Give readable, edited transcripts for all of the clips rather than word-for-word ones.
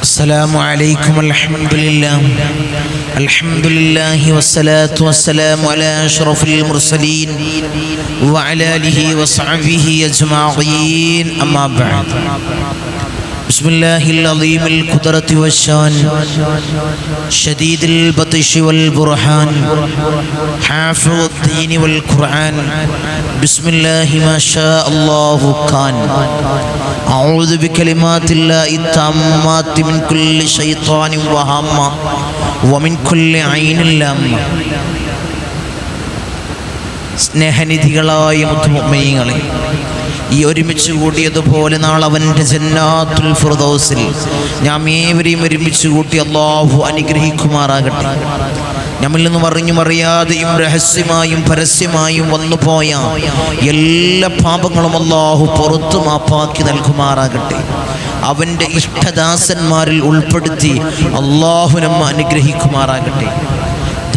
السلام عليكم الحمد لله والصلاة والسلام على أشرف المرسلين وعلى آله وصحبه أجمعين أما بعد بسم الله العظيم القدرة والشان شديد البطش والبرهان حافظ الدين والقرآن بسم الله ما شاء الله كان أعوذ بكلمات الله التامات من كل شيطان وهامة ومن كل عين لامة സ്നേഹനിധികളായ മുത്തുമുഅ്മിനീങ്ങളെ, ഈ ഒരുമിച്ച് കൂടിയതുപോലെ നാളെ അവൻ്റെ ജന്നാത്തുൽ ഫിർദൗസിൽ നാം ഏവരെയും ഒരുമിച്ച് കൂട്ടി അല്ലാഹു അനുഗ്രഹിക്കുമാറാകട്ടെ. നമ്മിൽ നിന്നും അറിഞ്ഞും അറിയാതെയും രഹസ്യമായും പരസ്യമായും വന്നുപോയ എല്ലാ പാപങ്ങളും അല്ലാഹു പുറത്തു മാപ്പാക്കി നൽകുമാറാകട്ടെ. അവൻ്റെ ഇഷ്ടദാസന്മാരിൽ ഉൾപ്പെടുത്തി അല്ലാഹു നമ്മെ അനുഗ്രഹിക്കുമാറാകട്ടെ.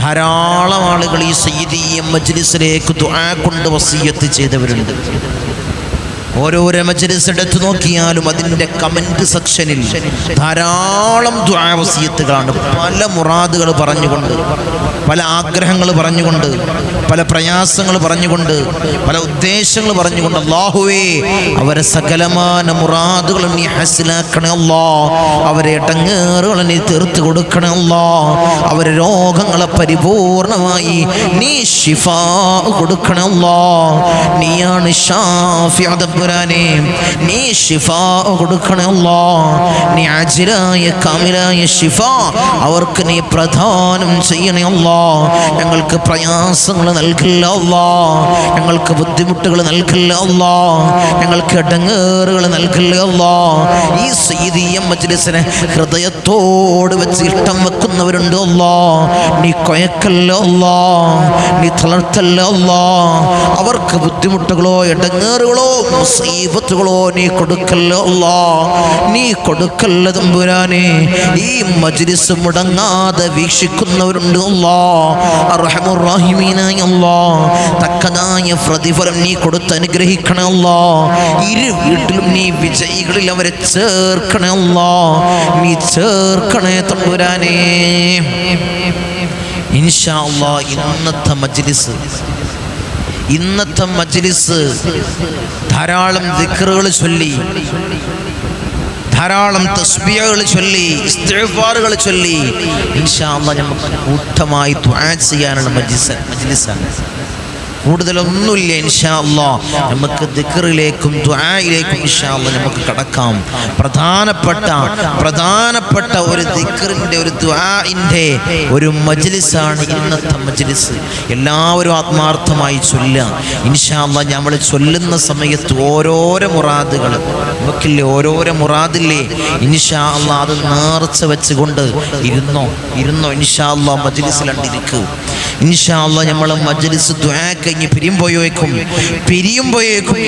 ധാരാളം ആളുകൾ ഈ സയ്യിദിയ്യ മജ്ലിസിലേക്ക് ദുആ കൊണ്ട് വസിയ്യത്ത് ചെയ്തവരുണ്ട്. ഓരോരോ മജ്ലിസ് എടുത്തു നോക്കിയാലും അതിൻ്റെ കമൻറ്റ് സെക്ഷനിൽ ധാരാളം ദുആ വസിയ്യത്തുകളാണ്. പല മുറാദുകൾ പറഞ്ഞുകൊണ്ട്, പല ആഗ്രഹങ്ങൾ പറഞ്ഞുകൊണ്ട്, പല പ്രയാസങ്ങൾ പറഞ്ഞുകൊണ്ട്, പല ഉദ്ദേശങ്ങൾ പറഞ്ഞുകൊണ്ട് അല്ലാഹുവേ അവരെ സകലമാന മുറാദുകളും നീ ഹസിലാക്കണേ അല്ലാ, അവരെ ഇടങ്ങേറുകൾ നീ തീർത്ത് കൊടുക്കണേ അല്ലാ, അവരെ രോഗങ്ങളെ പരിപൂർണമായി നീ ശിഫാ കൊടുക്കണേ അല്ലാ. നീയാണ് ഷാഫി തമ്പുരാനെ, നീ ശിഫാ കൊടുക്കണേ അല്ലാ. നീ അജ്ലായ കാമിലായ ശിഫാ അവർക്ക് നീ പ്രദാനം ചെയ്യണേ അല്ലാ. ഞങ്ങൾക്ക് പ്രയാസങ്ങൾ നൽകില്ല അല്ലാ, ഞങ്ങൾക്ക് ബുദ്ധിമുട്ടുകൾ നൽകില്ല അല്ലാ, ഞങ്ങൾക്ക് ഇടങ്ങേറുകൾ നൽകില്ല അല്ലാ. ഈ സയ്യിദിയ്യ മജ്ലിസിനെ ഹൃദയത്തോട് വെച്ച് ഇഷ്ടം വെക്കുന്നവരുണ്ട് അല്ലാ, നീ കൊയക്കല്ല അല്ലാ, നീ തളർത്തല്ല അല്ലാ. അവർക്ക് ബുദ്ധിമുട്ടുകളോ ഇടങ്ങേറുകളോ മുസീബത്തുകളോ നീ കൊടുക്കല്ല അല്ലാ, നീ കൊടുക്കല്ല തമ്പുരാനെ. ഈ മജ്ലിസ് മുടങ്ങാതെ വീക്ഷിക്കുന്നവരുണ്ട് അല്ലാ, അർഹമുർ റഹീമീനായ അല്ലാ, തക്കതായ പ്രതിഫലം നീ കൊടുത്ത് അനുഗ്രഹിക്കണേ അല്ലാ. ഇരു വീട്ടിലും നീ വിജയികളിൽ അവരെ ചേർക്കണേ അല്ലാ, നീ ചേർക്കണേ തമ്പുരാനെ. ഇൻഷാ അല്ലാഹ് ഇന്നത്തെ മജ്ലിസ് ധാരാളം ദിക്റുകൾ ചൊല്ലി, ധാരാളം തസ്ബീഹുകൾ ചൊല്ലി, ഇസ്തിഗ്ഫാറുകൾ ചൊല്ലി ഇൻഷാ അല്ലാഹ് നമുക്ക് കൂട്ടമായി ദുആ ചെയ്യാനുള്ള മജ്ലിസാണ്. കൂടുതലൊന്നുമില്ല ഇൻഷാ അല്ലാഹ്. നമുക്ക് ദിക്റിലേക്കും ദുആയിലേക്കും ഇൻഷാ അല്ലാഹ് നമുക്ക് കടക്കാം. പ്രധാനപ്പെട്ട ഒരു ദിക്റിൻ്റെ ഒരു ദുആഇൻ്റെ ഒരു മജ്ലിസാണ് ഇന്നത്തെ മജ്ലിസ്. എല്ലാവരും ആത്മാർത്ഥമായി ചൊല്ലുക ഇൻഷാ അല്ലാഹ്. നമ്മൾ ചൊല്ലുന്ന സമയത്ത് ഓരോരോ മുറാദുകൾ നമുക്കില്ലേ, ഓരോരോ മുറാദില്ലേ ഇൻഷാ അല്ലാഹ്, അത് നേർച്ച വെച്ചുകൊണ്ട് ഇരുന്നോ ഇൻഷാ അല്ലാഹ് മജ്ലിസിലുണ്ടിരിക്കുക ഇൻഷാ അല്ലാഹ്. നമ്മൾ മജ്ലിസ് ദുആ കഴിഞ്ഞ് പിരിയുമ്പോഴേക്കും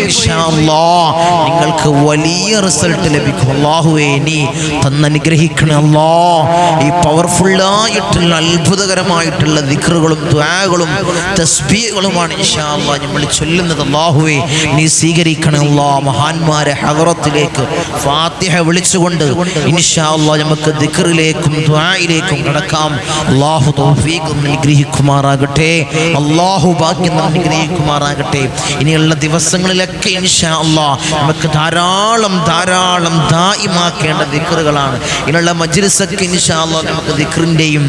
ഇൻഷാ അല്ലാഹ് നിങ്ങൾക്ക് വലിയ റിസൾട്ട് ലഭിക്കും. അല്ലാഹുവേ നീ തന്നനുഗ്രഹിക്കണേ അല്ലാഹ്. ഈ പവർഫുള്ളായിട്ടുള്ള അത്ഭുതകരമായിട്ടുള്ള ദിക്റുകളും ദുആകളും തസ്ബീഹുകളുമാണ് ഇൻഷാ അല്ലാഹ് നമ്മൾ ചൊല്ലുന്നത്. അല്ലാഹുവേ നീ സ്വീകരിക്കണേ അല്ലാഹ്. മഹാന്മാരെ ഹദറത്തിലേക്ക് ഫാത്തിഹ വിളിച്ചുകൊണ്ട് ഇൻഷാ അല്ലാഹ് നമുക്ക് ദിക്റിലേക്കും ദുആയിലേക്കും കടക്കാം. അല്ലാഹു തൗഫീഖ് അനുഗ്രഹിക്കുമാറാകട്ടെ, അല്ലാഹു ഭാഗ്യം അനുഗ്രഹിക്കുമാറാകട്ടെ. ഇനിയുള്ള ദിവസങ്ങളിലൊക്കെ ഇൻഷാ അല്ലാഹ് നമുക്ക് ധാരാളം ദായിമാക്കേണ്ട ദിക്റുകളാണ്. ഇനിയുള്ള മജ്ലിസൊക്കെ ഇൻഷാ അല്ലാഹ് നമുക്ക് ദിക്റിൻ്റെയും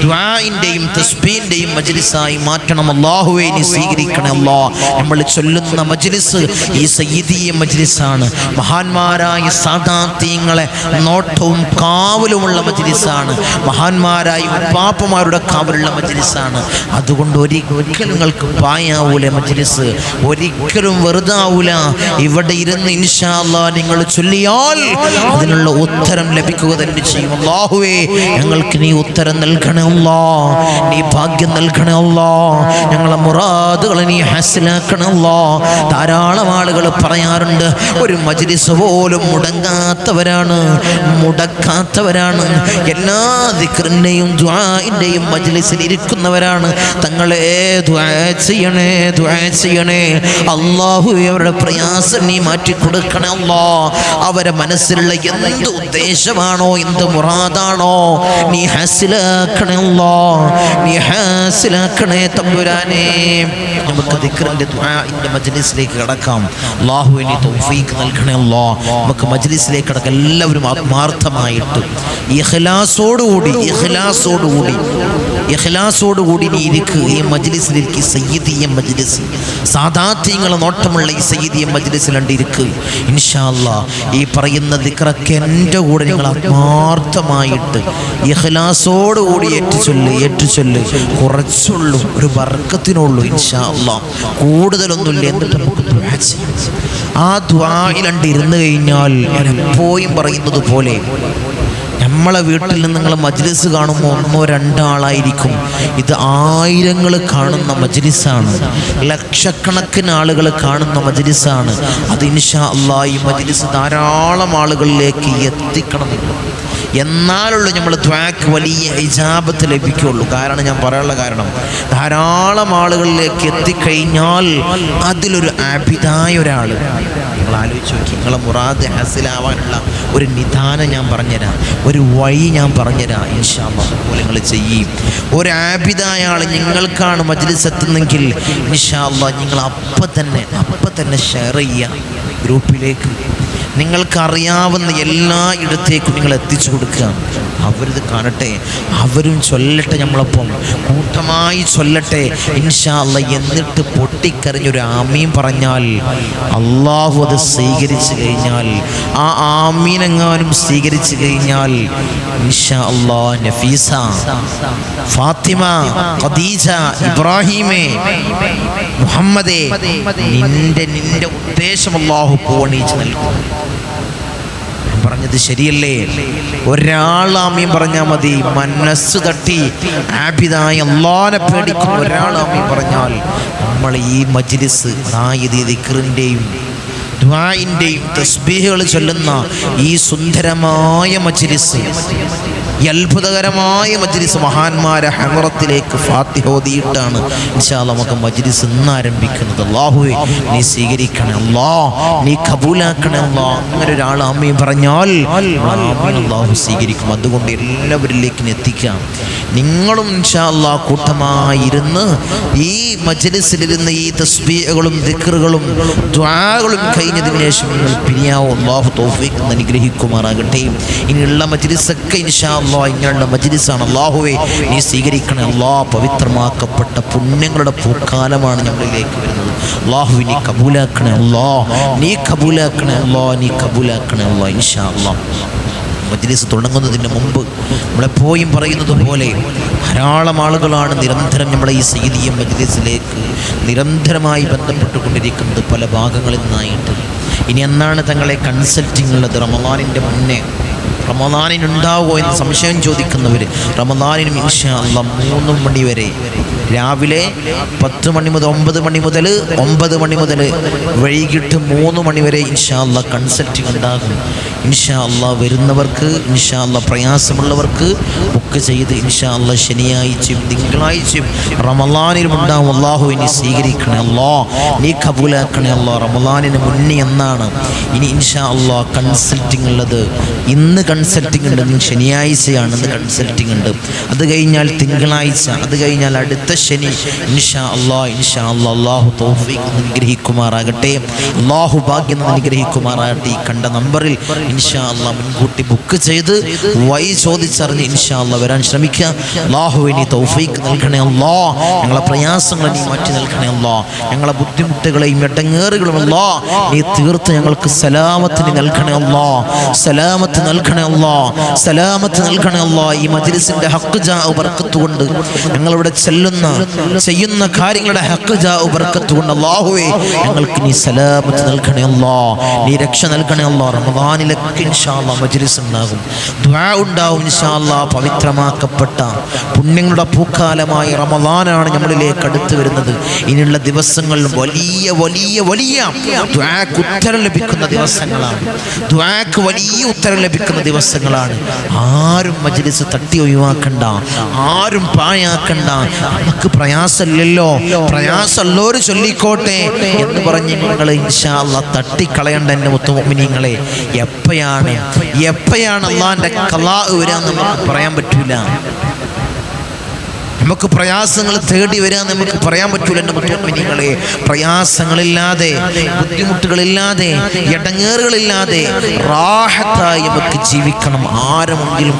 ദുആഇൻ്റെയും തസ്ബീഹിൻ്റെയും മജ്ലിസായി മാറ്റണം. അല്ലാഹുവേ നീ സ്വീകരിക്കണേ അല്ലാഹ്. നമ്മൾ ചൊല്ലുന്ന മജ്ലിസ് ഈ സയ്യിദിയ്യ മജ്ലിസാണ്. മഹാന്മാരായ സാദാത്യങ്ങളെ നോട്ടവും കാവലുമുള്ള മജ്ലിസാണ്. മഹാന്മാരായ ഉപ്പാപ്പമാരുടെ കാവലുള്ള മജ്ലിസാണ്. അതുകൊണ്ട് ഒരിക്കലും നിങ്ങൾക്ക് പായാവൂല മജ്ലിസ്, ഒരിക്കലും വെറുതാവൂല. ഇവിടെ ഇരുന്ന് ഇൻഷാ അല്ലാഹ് നിങ്ങൾ ചൊല്ലിയാൽ അതിനുള്ള ഉത്തരം ലഭിക്കുക തന്നെ ചെയ്യും. അല്ലാഹുവേ ഞങ്ങൾക്ക് നീ ഉത്തരം നൽകണേ അല്ലാഹ്, നീ ഭാഗ്യം നൽകണേ അല്ലാഹ്, ഞങ്ങളെ മുറാദുകളെ നീ ഹസിലാക്കണേ അല്ലാഹ്. ധാരാളം ആളുകൾ പറയാറുണ്ട് ഒരു മജ്ലിസ് പോലും മുടക്കാത്തവരാണ്, എല്ലാ ദിക്റിൻ്റെയും ദുആഇൻ്റെയും മജ്ലിസിൽ ഇരിക്കുന്നവരാണ്. തങ്ങളെ ദുആ ചെയ്യണേ ചെയ്യണേ, ദുആ ചെയ്യണേ. അല്ലാഹു അവരുടെ പ്രയാസം നീ മാറ്റി കൊടുക്കണേ അല്ലാ. അവരെ മനസ്സിലുള്ള എന്ത് ഉദ്ദേശമാണോ, എന്ത് മുറാദാണോ നീ ഹാസിലാക്കണേ അല്ലാ, നീ ഹാസിലാക്കണേ തമ്പുരാനേ. നമുക്ക് ദിക്റിന്റെ ദുആഇന്റെ മജ്ലിസിലേക്ക് കടക്കാം. അല്ലാഹു നീ തൗഫീഖ് നൽകണേ അല്ലാ. നമുക്ക് മജ്ലിസിലേക്ക് കടക്കാം. എല്ലാവരും ആത്മാർത്ഥമായിട്ട് ഇഖ്ലാസോടുകൂടി നീ ഇരിക്കുക. ഈ മജ്ലിസിലേക്ക് സയ്യിദിയ മജ്ലിസ്, സാദാത്യങ്ങളെ നോട്ടമുള്ള ഈ സയ്യിദിയ മജ്ലിസിലുണ്ട് ഇരിക്കുക. ഇൻഷാ അല്ലാഹ് ഈ പറയുന്ന ദിക്റൊക്കെ എൻ്റെ കൂടെ നിങ്ങൾ ആത്മാർത്ഥമായിട്ട് ഇഖ്ലാസോടുകൂടി ഏറ്റുചൊല്ല്. കുറച്ചുള്ളൂ, ഒരു ബർക്കത്തിനുള്ളൂ ഇൻഷാ അല്ലാഹ്, കൂടുതലൊന്നുമില്ല. എന്നിട്ട് നമുക്ക് ദുആ ചെയ്യാം. ആ ദുആയിലണ്ട് ഇരുന്ന് കഴിഞ്ഞാൽ എപ്പോഴും പറയുന്നത് പോലെ നമ്മളെ വീട്ടിൽ നിന്ന് നിങ്ങൾ മജ്ലിസ് കാണുമ്പോൾ 1-2 ആളായിരിക്കും. ഇത് ആയിരങ്ങൾ കാണുന്ന മജ്ലിസാണ്, ലക്ഷക്കണക്കിന് ആളുകൾ കാണുന്ന മജ്ലിസാണ്. അത് ഇൻഷാ അല്ലാഹ് ഈ മജ്ലിസ് ധാരാളം ആളുകളിലേക്ക് എത്തിക്കണം. എന്നാലുള്ളൂ നമ്മൾ ദ്വാക്ക് വലിയ ഇജാബത്ത് ലഭിക്കുകയുള്ളൂ. കാരണം ഞാൻ പറയാനുള്ള കാരണം, ധാരാളം ആളുകളിലേക്ക് എത്തിക്കഴിഞ്ഞാൽ അതിലൊരു ആബിദായ ഒരാൾ, നിങ്ങൾ ആലോചിച്ച് നോക്കി, നിങ്ങളെ മുറാദ് ഹാസിലാവാനുള്ള ഒരു നിദാനം ഞാൻ പറഞ്ഞുതരാം, ഒരു വഴി ഞാൻ പറഞ്ഞുതരാം. ഇൻഷാ അല്ലാഹ് അതുപോലെ നിങ്ങൾ ചെയ്യും. ഒരു ആബിദായ ആൾ നിങ്ങൾക്കാണ് മജ്ലിസ് എത്തുന്നെങ്കിൽ ഇൻഷാ അല്ലാഹ് നിങ്ങൾ അപ്പം തന്നെ ഷെയർ ചെയ്യുക ഗ്രൂപ്പിലേക്ക്. നിങ്ങൾക്കറിയാവുന്ന എല്ലാ ഇടത്തേക്കും നിങ്ങൾ എത്തിച്ചു കൊടുക്കുക. അവരിത് കാണട്ടെ, അവരും ചൊല്ലട്ടെ, നമ്മളൊപ്പം കൂട്ടമായി ചൊല്ലട്ടെ ഇൻഷാ അല്ലാഹ്. എന്നിട്ട് പൊട്ടിക്കരഞ്ഞൊരു ആമീൻ പറഞ്ഞാൽ അള്ളാഹു അത് സ്വീകരിച്ചു കഴിഞ്ഞാൽ, ആ ആമീനെങ്ങാനും സ്വീകരിച്ചു കഴിഞ്ഞാൽ ഇൻഷാ അല്ലാഹ് നഫീസ, ഫാത്തിമ, ഖദീജ, ഇബ്രാഹിമേ, മുഹമ്മദേ, നിന്റെ ഉദ്ദേശം അള്ളാഹു പൂർണ്ണീച്ച് നൽകും. പറഞ്ഞത് ശരിയല്ലേ? ഒരാൾ ആമീൻ പറഞ്ഞാൽ മതി. മനസ്സ് തട്ടി ആബിദായ അല്ലാഹനെ പേടിക്കുന്ന ഒരാൾ ആമീൻ പറഞ്ഞാൽ നമ്മൾ ഈ മജ്ലിസ്, അതായത് ദിക്റിന്റെയും ദുആഇന്റെയും തസ്ബീഹുകൾ ചൊല്ലുന്ന ഈ സുന്ദരമായ മജ്ലിസ്, ഈ അത്ഭുതകരമായ മജ്ലിസ് മഹാന്മാരെ ഹമറത്തിലേക്ക് ഫാത്തിഹ ഓതിയിട്ടാണ് ഇൻഷാ അല്ലാഹ് നമുക്ക് മജ്ലിസ് ഇന്ന് ആരംഭിക്കുന്നത്. അല്ലാഹുവേ നീ സ്വീകരിക്കണേ അല്ലാ, നീ കബൂലാക്കണേ അല്ലാ. അങ്ങനെ ഒരാൾ ആമീൻ പറഞ്ഞാൽ ആമീൻ അല്ലാഹു സ്വീകരിക്കും. അതുകൊണ്ട് എല്ലാവരിലേക്കും എത്തിക്കാം. നിങ്ങളും ഇൻഷാ അല്ലാഹ് കൂട്ടമായിരുന്ന് ഈ മജ്ലിസിലിരുന്ന് ഈ തസ്ബീഹുകളും ദിക്റുകളും ദുആകളും കഴിഞ്ഞതിന് ശേഷം നിങ്ങൾ പിരിയാവും. അല്ലാഹു തൗഫീഖ് അനുഗ്രഹിക്കുമാറാകട്ടെ. ഇനിയുള്ള മജ്ലിസൊക്കെ ഇൻഷാ അല്ലാഹ് ഇങ്ങനെയുള്ള മജ്ലിസാണ്. അല്ലാഹുവേ നീ സ്വീകരിക്കണേ അല്ലാ. പവിത്രമാക്കപ്പെട്ട പുണ്യങ്ങളുടെ പൂക്കാലമാണ് നമ്മളിലേക്ക് വരുന്നത്. അല്ലാഹുവേ നീ കബൂലാക്കണേ അല്ലാ, നീ കബൂലാക്കണേ അല്ലാ, നീ കബൂലാക്കണേ അല്ലാ. ഇൻഷാ അല്ലാഹ് മജ്ലിസ് തുടങ്ങുന്നതിന് മുമ്പ് നമ്മളെപ്പോഴും പറയുന്നത് പോലെ ധാരാളം ആളുകളാണ് നിരന്തരം നമ്മളെ ഈ സയ്യിദിയ മജ്ലിസിലേക്ക് നിരന്തരമായി ബന്ധപ്പെട്ടുകൊണ്ടിരിക്കുന്നത് പല ഭാഗങ്ങളിൽ നിന്നായിട്ട്. ഇനി എന്നാണ് തങ്ങളെ കൺസൾട്ടിങ് ഉള്ളത്? റമളാനിൻ്റെ മുന്നേ, റമളാനിനുണ്ടാവുമോ എന്ന് സംശയം ചോദിക്കുന്നവർ, റമളാനിനും ഇൻഷാ അല്ലാഹ് 3 മണി വരെ, രാവിലെ 10 മണി മുതൽ 9 മണി മുതൽ 9 മണി മുതൽ വൈകിട്ട് 3 മണി വരെ ഇൻഷാ അല്ലാഹ് കൺസൾട്ടിങ് ഉണ്ടാകും. ഇൻഷാ അല്ലാഹ് വരുന്നവർക്ക്, ഇൻഷാ അല്ലാഹ് പ്രയാസമുള്ളവർക്ക് ബുക്ക് ചെയ്ത് ഇൻഷാ അല്ലാഹ് ശനിയാഴ്ചയും തിങ്കളാഴ്ചയും റമളാനിലും ഉണ്ടാവും. അല്ലാഹു നീ സ്വീകരിക്കണേ അല്ലാ, നീ കബൂലാക്കണേ അല്ലാ. റമളാനിന് മുന്നേ എന്നാണ് ഇനി ഇൻഷാ അല്ലാഹ് കൺസൾട്ടിങ് ഉള്ളത്? ഇന്ന് കൺസൾട്ടിങ് ഉണ്ട്, ശനിയാഴ്ചയാണ് ഇന്ന് കൺസൾട്ടിങ് ഉണ്ട്. അത് കഴിഞ്ഞാൽ തിങ്കളാഴ്ച, അത് കഴിഞ്ഞാൽ അടുത്ത ശനി ഇൻഷാ അല്ലാഹ്. ഇൻഷാ അല്ലാഹ് അല്ലാഹു തൗഫീഖ് അനുഗ്രഹിക്കുമാറാകട്ടെ, അല്ലാഹു ഭാഗ്യം അനുഗ്രഹിക്കുമാറാകട്ടെ. ഈ കണ്ട നമ്പറിൽ ഇൻഷാ അല്ലാഹ് മുൻകൂട്ടി ബുക്ക് ചെയ്ത് വഴി ചോദിച്ചറിഞ്ഞ് ഇൻഷാ അല്ലാഹ് വരാൻ ശ്രമിക്കുക. അല്ലാഹുവേ നീ തൗഫീഖ് നൽകണേ അല്ലാ, ഞങ്ങളെ പ്രയാസങ്ങളെ നീ മാറ്റി നൽകണേ അല്ലാ, ഞങ്ങളെ ബുദ്ധിമുട്ടുകളെയും ഇടങ്ങേറുകളും അല്ലാ നീ തീർത്ത് ഞങ്ങൾക്ക് സലാമത്തിന് നൽകണേ അല്ലാ, സലാമത്ത് നൽകണേ അല്ലാ, സലാമത്ത് നൽകണേ അല്ലാ. ഈ മജ്ലിസിന്റെ ഹഖ് ജാ ബർക്കത്ത് കൊണ്ട്, ഞങ്ങളിവിടെ ചെയ്യുന്ന കാര്യങ്ങളുടെ ഹഖ് ജാ ബർക്കത്ത് കൊണ്ട് അല്ലാഹുവേ ഞങ്ങൾക്ക് നീ സലാമത്ത് നൽകണേ അല്ലാ, നീ രക്ഷ നൽകണേ അല്ലാ. റമളാനിലൊക്കെ ഇൻഷാ അല്ലാഹ് മജ്ലിസ് ഉണ്ടാകും, ദുആ ഉണ്ടാവും ഇൻഷാ അല്ലാഹ്. പവിത്രമാക്കപ്പെട്ട പുണ്യങ്ങളുടെ പൂക്കാലമായ റമളാനാണ് നമ്മളിലേക്ക് അടുത്ത് വരുന്നത്. ഇനിയുള്ള ദിവസങ്ങൾ വലിയ വലിയ വലിയ ദുആക്ക് ഉത്തരം ലഭിക്കുന്ന ദിവസങ്ങളാണ്, ദുആക്ക് വലിയ ഉത്തരം ലഭിക്കുന്ന കിടക്കുന്ന ദിവസങ്ങളാണ്. ആരും മജ്‌ലിസ് തട്ടി ഒഴിവാക്കണ്ട, ആരും പാഴാക്കണ്ട. നമുക്ക് പ്രയാസമില്ലല്ലോ, പ്രയാസമുള്ളവര് ചൊല്ലിക്കോട്ടെ എന്ന് പറഞ്ഞ് നിങ്ങൾ ഇൻഷാ അല്ലാഹ് തട്ടിക്കളയണ്ട എൻ്റെ മുത്തുമുഅ്മിനീങ്ങളെ. എപ്പോഴാണ് അള്ളാഹിന്റെ ഖളാ വരാന്ന് നമുക്ക് പറയാൻ പറ്റൂല. നമുക്ക് പ്രയാസങ്ങൾ തേടി വരാൻ നമുക്ക് പറയാൻ പറ്റൂല എൻ്റെ മുത്തുമുഅ്മിനീങ്ങളെ. പ്രയാസങ്ങളില്ലാതെ, ബുദ്ധിമുട്ടുകളില്ലാതെ, ഇടങ്ങേറുകളില്ലാതെ റാഹത്തായി നമുക്ക് ജീവിക്കണം. ആരും മുന്നിലും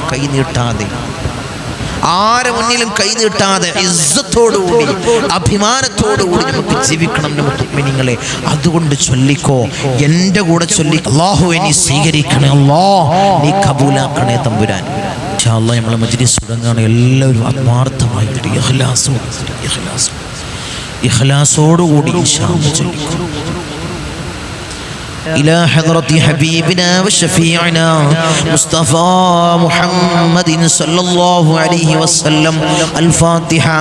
കൈ നീട്ടാതെ ഇസ്സത്തോടുകൂടി, അഭിമാനത്തോടുകൂടി നമുക്ക് ജീവിക്കണം എൻ്റെ മുത്തുമുഅ്മിനീങ്ങളെ. അതുകൊണ്ട് ചൊല്ലിക്കോ, എൻ്റെ കൂടെ ചൊല്ലി, അല്ലാഹുവേ നീ സ്വീകരിക്കണേ, അല്ലാഹ് നീ കബൂലാക്കണേ തമ്പുരാൻ. ഇൻഷാ അല്ലാഹ് നമ്മളെ മജ്‌ലിസ് തുടങ്ങുകയാണ്. എല്ലാവരും ആത്മാർത്ഥമായിട്ട് ഇഖ്ലാസോടുകൂടി ഇൻഷാ അല്ലാഹ് ചൊല്ലിക്കോ. إلى حضرة حبيبنا وشفيعنا مصطفى محمد صلى الله عليه وسلم. الفاتحة.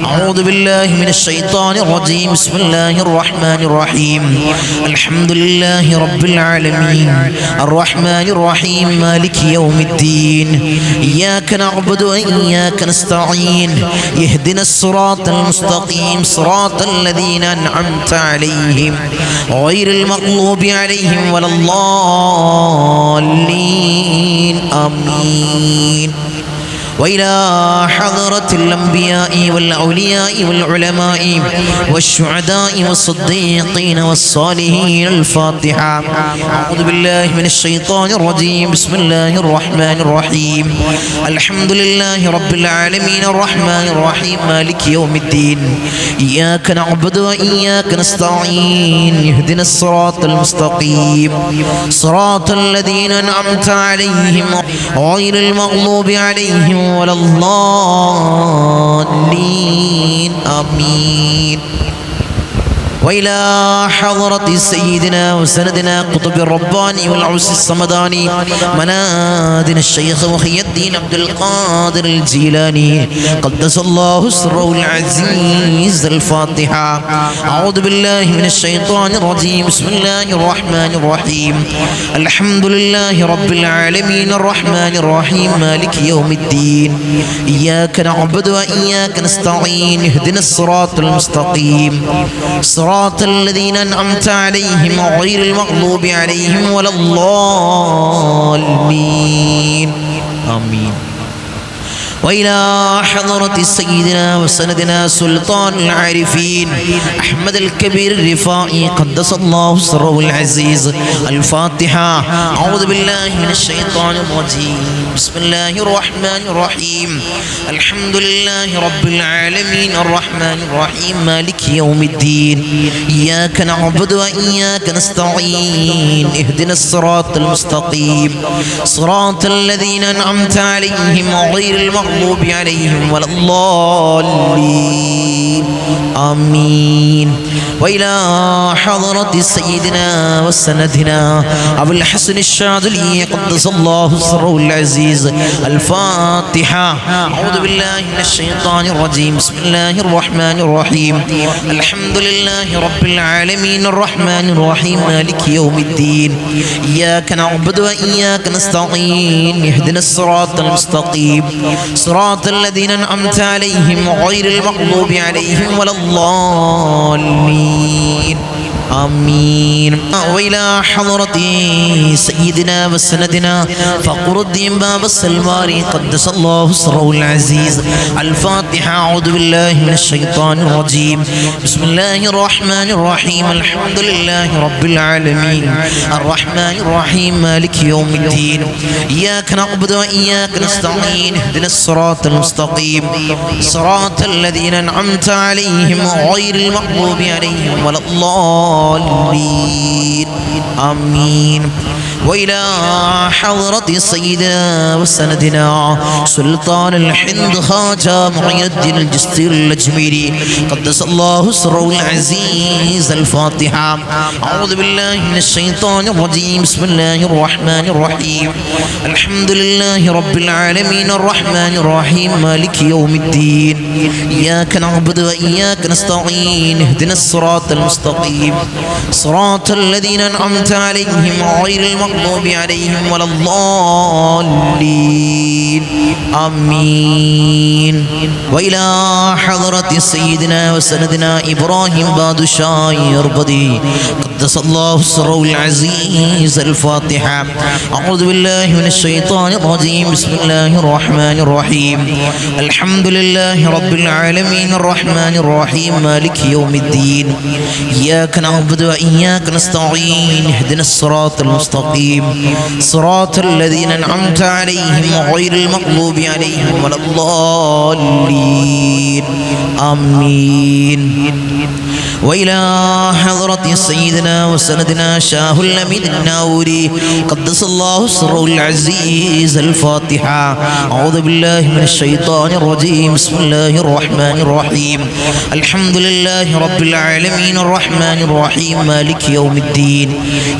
أعوذ بالله من الشيطان الرجيم. بسم الله الرحمن الرحيم. الحمد لله رب العالمين الرحمن الرحيم مالك يوم الدين. إياك نعبد وإياك نستعين. اهدنا الصراط المستقيم صراط الذين أنعمت عليهم غير المغضوب عليهم ولا الضالين. آمين. وإلى حضرة الأنبياء والأولياء والعلماء والشهداء والصديقين والصالحين. الفاتحة. أعوذ بالله من الشيطان الرجيم. بسم الله الرحمن الرحيم. الحمد لله رب العالمين الرحمن الرحيم مالك يوم الدين. إياك نعبد وإياك نستعين. اهدنا الصراط المستقيم صراط الذين أنعمت عليهم غير المغضوب عليهم ولا الضالين. آمين. وإلى حضرة سيدنا وسندنا قطب الرباني والعوس الصمداني منادنا الشيخ محي الدين عبد القادر الجيلاني قدس الله سره العزيز. الفاتحة. أعوذ بالله من الشيطان الرجيم. بسم الله الرحمن الرحيم. الحمد لله رب العالمين الرحمن الرحيم مالك يوم الدين. إياك نعبد وإياك نستعين. اهدنا الصراط المستقيم صراط الذين أنعمت عليهم غير المغضوب عليهم ولا الضالين. آمين. وإلى حضرة سيدنا وسندنا سلطان العارفين أحمد الكبير الرفائي قدس الله سره العزيز. الفاتحة. أعوذ بالله من الشيطان الرجيم. بسم الله الرحمن الرحيم. الحمد لله رب العالمين الرحمن الرحيم مالك يوم الدين. إياك نعبد وإياك نستعين. اهدنا الصراط المستقيم صراط الذين أنعمت عليهم غير المغضوب عليهم ولا الضالين. آمين. وإلى حضرة سيدنا وسندنا أبو الحسن الشاذلي قدس الله سره العزيز. الفاتحة. أعوذ بالله من الشيطان الرجيم. بسم الله الرحمن الرحيم. الحمد لله رب العالمين الرحمن الرحيم مالك يوم الدين. إياك نعبد وإياك نستعين. اهدنا الصراط المستقيم صراط الذين أنعمت عليهم غير المغضوب عليهم ولا الضالين. آمين. وإلى حضرة سيدنا وسندنا فقر الدين باب السلماني قدس الله سره العزيز. الفاتحة. أعوذ بالله من الشيطان الرجيم. بسم الله الرحمن الرحيم. الحمد لله رب العالمين الرحمن الرحيم مالك يوم الدين. إياك نعبد وإياك نستعين. اهدنا الصراط المستقيم صراط الذين أنعمت عليهم غير المغضوب عليهم ولا الضالين. آمين. وإلى حضرة سيدنا وسندنا سلطان الهند خواجة معين الدين الجستير الأجميري قدس الله سره العزيز. الفاتحة. أعوذ بالله من الشيطان الرجيم. بسم الله الرحمن الرحيم. الحمد لله رب العالمين الرحمن الرحيم مالك يوم الدين. إياك نعبد وإياك نستعين. اهدنا الصراط المستقيم صراط الذين أنعمت عليهم غير المغضوب المغضوب عليهم ولا الضالين آمين. وإلى حضرة سيدنا وسندنا إبراهيم بادشاہ اربدی قدس الله سره العزيز الفاتحة. أعوذ بالله من الشيطان الرجيم. بسم الله الرحمن الرحيم. الحمد لله رب العالمين الرحمن الرحيم مالك يوم الدين. إياك نعبد وإياك نستعين. اهدنا الصراط المستقيم صراط الذين أنعمت عليهم غير المغضوب عليهم ولا الضالين آمين. وإلى حضرة سيدنا وسندنا شاه الأمين الناوري قدس الله سره العزيز الفاتحة. أعوذ بالله من الشيطان الرجيم. بسم الله الرحمن الرحيم. الحمد لله رب العالمين الرحمن الرحيم مالك يوم الدين.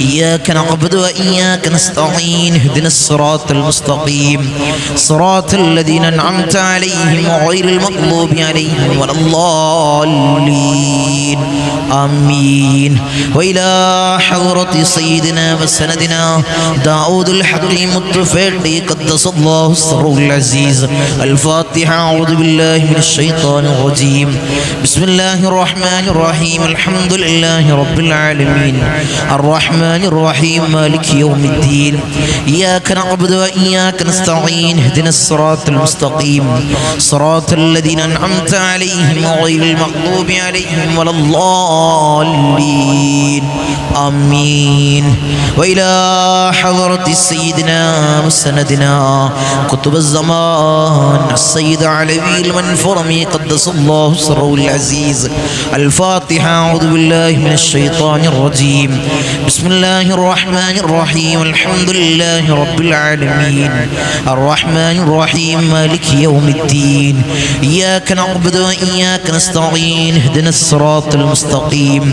إياك نعبد وإياك نستعين. اهدنا الصراط المستقيم صراط الذين أنعمت عليهم غير المغضوب عليهم ولا الضالين آمين. وإلى حضرة سيدنا وسندنا داود الحكيم الطفيلي قدس الله سره العزيز الفاتحة. أعوذ بالله من الشيطان الرجيم. بسم الله الرحمن الرحيم. الحمد لله رب العالمين الرحمن الرحيم مالك يوم الدين. إياك نعبد وإياك نستعين. اهدنا الصراط المستقيم صراط الذين أنعمت عليهم غير المغضوب عليهم ولا الضالين آمين. وإلى حضرة سيدنا وسندنا قطب الزمان السيد علوي المنفرمي قدس الله سره العزيز الفاتحة. أعوذ بالله من الشيطان الرجيم. بسم الله الرحمن الرحيم. الحمد لله رب العالمين الرحمن الرحيم مالك يوم الدين. إياك نعبد وإياك نستعين. اهدنا الصراط المستقيم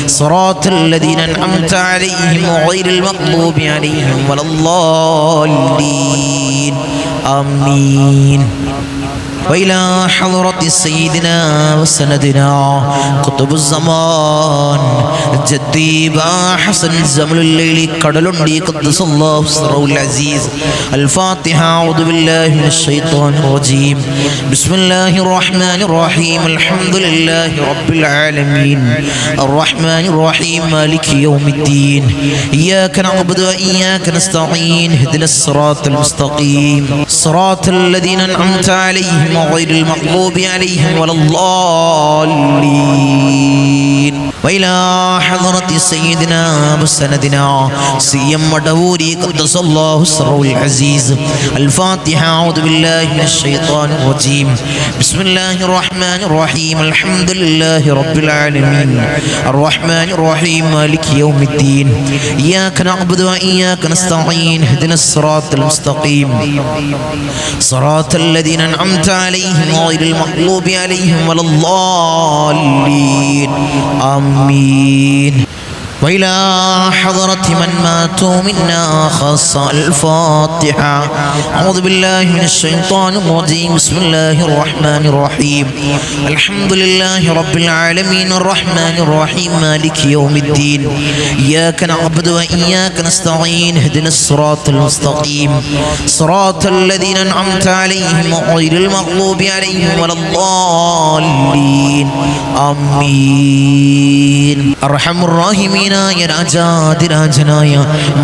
صراط الذين أنعمت عليهم غير المغضوب عليهم ولا الضالين آمين. وإلى حضرة سيدنا وسندنا قطب الزمان جدي با حسن زمل الليل كدلندي قدس الله سره العزيز الفاتحة. أعوذ بالله من الشيطان الرجيم. بسم الله الرحمن الرحيم. الحمد لله رب العالمين الرحمن الرحيم مالك يوم الدين. إياك نعبد وإياك نستعين. اهدنا الصراط المستقيم صراط الذين أنعمت عليهم غير المغضوب عليهم ولا الضالين. وإلى حضرة سيدنا وسندنا سيم مدوري قدس الله سره العزيز الفاتحة. أعوذ بالله من الشيطان الرجيم. بسم الله الرحمن الرحيم. الحمد لله رب العالمين الرحمن الرحيم مالك يوم الدين. إياك نعبد وإياك نستعين. اهدنا الصراط المستقيم صراط الذين أنعمت عليهم غير المغضوب عليهم ولا الضالين آمين. وإلى حضرة من ماتوا منا خاصة الفاتحة. أعوذ بالله من الشيطان الرجيم. بسم الله الرحمن الرحيم. الحمد لله رب العالمين الرحمن الرحيم مالك يوم الدين. إياك نعبد وإياك نستعين. اهدنا الصراط المستقيم صراط الذين أنعمت عليهم غير المغضوب عليهم ولا الضالين آمين. أرحم الراحمين രാജാതിരാജനായ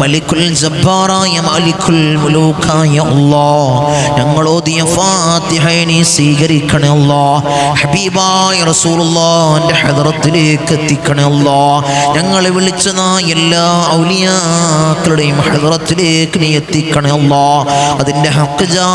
മലിക്കുൽ ജബ്ബാറായ മാലിക്കുൽ മുലൂക്കായ അല്ലാഹ് ഞങ്ങൾ ഓതിയ ഫാത്തിഹയെ നീ സ്വീകരിക്കണേ അല്ലാഹ്. ഹബീബായ റസൂലുള്ളാഹിന്റെ ഹദ്റത്തിലേക്ക് എത്തിക്കണേ അല്ലാഹ്. ഞങ്ങളെ വിളിച്ചത എല്ലാ ഔലിയാക്കളുടെയും ഹദ്റത്തിലേക്ക് നീ എത്തിക്കണേ അല്ലാഹ്. അതിൻ്റെ ഹഖ് ജാ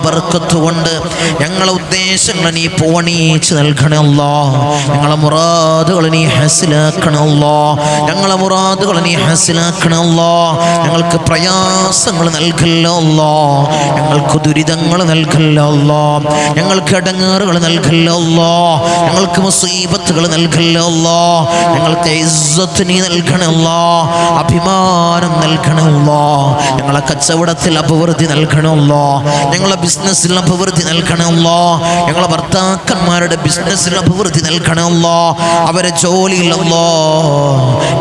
ബർക്കത്ത് കൊണ്ട് ഞങ്ങളെ ഉദ്ദേശങ്ങൾ നീ പൂവണിയിച്ച് നൽകണേ അല്ലാഹ്. ഞങ്ങളെ മുറാദുകൾ നീ ഹാസിലാക്കണേ അല്ലാഹ്. ഞങ്ങളെ മുറാദുകൾ നീ ഹാസിലാക്കണേ അല്ലാഹ്. ഞങ്ങൾക്ക് പ്രയാസങ്ങൾ നൽകല്ലോ അല്ലാഹ്. ഞങ്ങൾക്ക് ദുരിതങ്ങൾ നൽകല്ലോ അല്ലാഹ്. ഞങ്ങൾക്ക് ഇടങ്ങേറുകൾ നൽകല്ലോ അല്ലാഹ്. ഞങ്ങൾക്ക് മുസീബത്തുകൾ നൽകല്ലോ അല്ലാഹ്. ഞങ്ങൾക്ക് ഇസ്സത്ത് നീ നൽകണേ അല്ലാഹ്. അഭിമാനം നൽകണേ അല്ലാഹ്. ഞങ്ങളെ കച്ചവടത്തിൽ അഭിവൃദ്ധി നൽകണേ അല്ലാഹ്. ഞങ്ങളെ ബിസിനസ്സിൽ അഭിവൃദ്ധി നൽകണേ അല്ലാഹ്. ഞങ്ങളെ ഭർത്താക്കന്മാരുടെ ബിസിനസ്സിൽ അഭിവൃദ്ധി നൽകണേ അല്ലാഹ്. അവരെ ജോലിയിൽ അല്ലാഹ്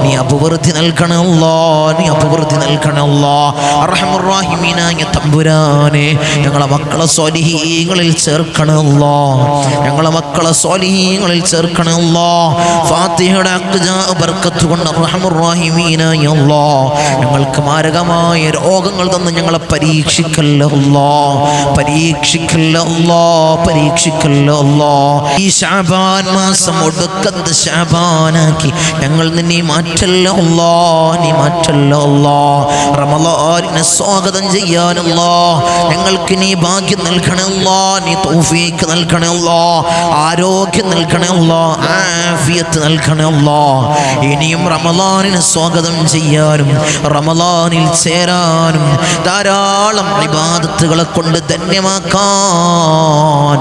നീ നീ അഭിവൃദ്ധി നൽകണേ അല്ലാ, നീ അഭിവൃദ്ധി നൽകണേ അല്ലാ. അർഹമർ റഹീമീനായ തമ്പുരാനെ ഞങ്ങളെ മക്കളെ സ്വാലിഹീങ്ങളിൽ ചേർക്കണേ അല്ലാ, ഞങ്ങളെ മക്കളെ സ്വാലിഹീങ്ങളിൽ ചേർക്കണേ അല്ലാ. ഫാത്തിഹയുടെ അഖ്ജാ ബർക്കത്ത് കൊണ്ട് അർഹമർ റഹീമീനായ അല്ലാ ഞങ്ങൾക്ക് മാരകമായ രോഗങ്ങൾ തന്ന് ഞങ്ങളെ പരീക്ഷിക്കല്ല അല്ലാ, പരീക്ഷിക്കല്ല അല്ലാ, പരീക്ഷിക്കല്ല അല്ലാ. ഈ ശഅബാൻ മാസം ഒടുക്കത്തെ ശഅബാനാക്കി ഞങ്ങൾ നിന്നെ മാറ്റല്ല അല്ലാ, നീ മാറ്റല്ല അല്ലാ. റമളാനിനെ സ്വാഗതം ചെയ്യാനല്ലാ ഞങ്ങൾക്ക് നീ ഭാഗ്യം നൽകണേ അല്ലാ, നീ തൗഫീഖ് നൽകണേ അല്ലാ, ആരോഗ്യം നൽകണേ അല്ലാ, ആഫിയത്ത് നൽകണേ അല്ലാ. ഇനിയും റമളാനിനെ സ്വാഗതം ചെയ്യാനും റമളാനിൽ ചേരാനും ധാരാളം ഇബാദത്തുകളെ കൊണ്ട് ധന്യമാക്കാൻ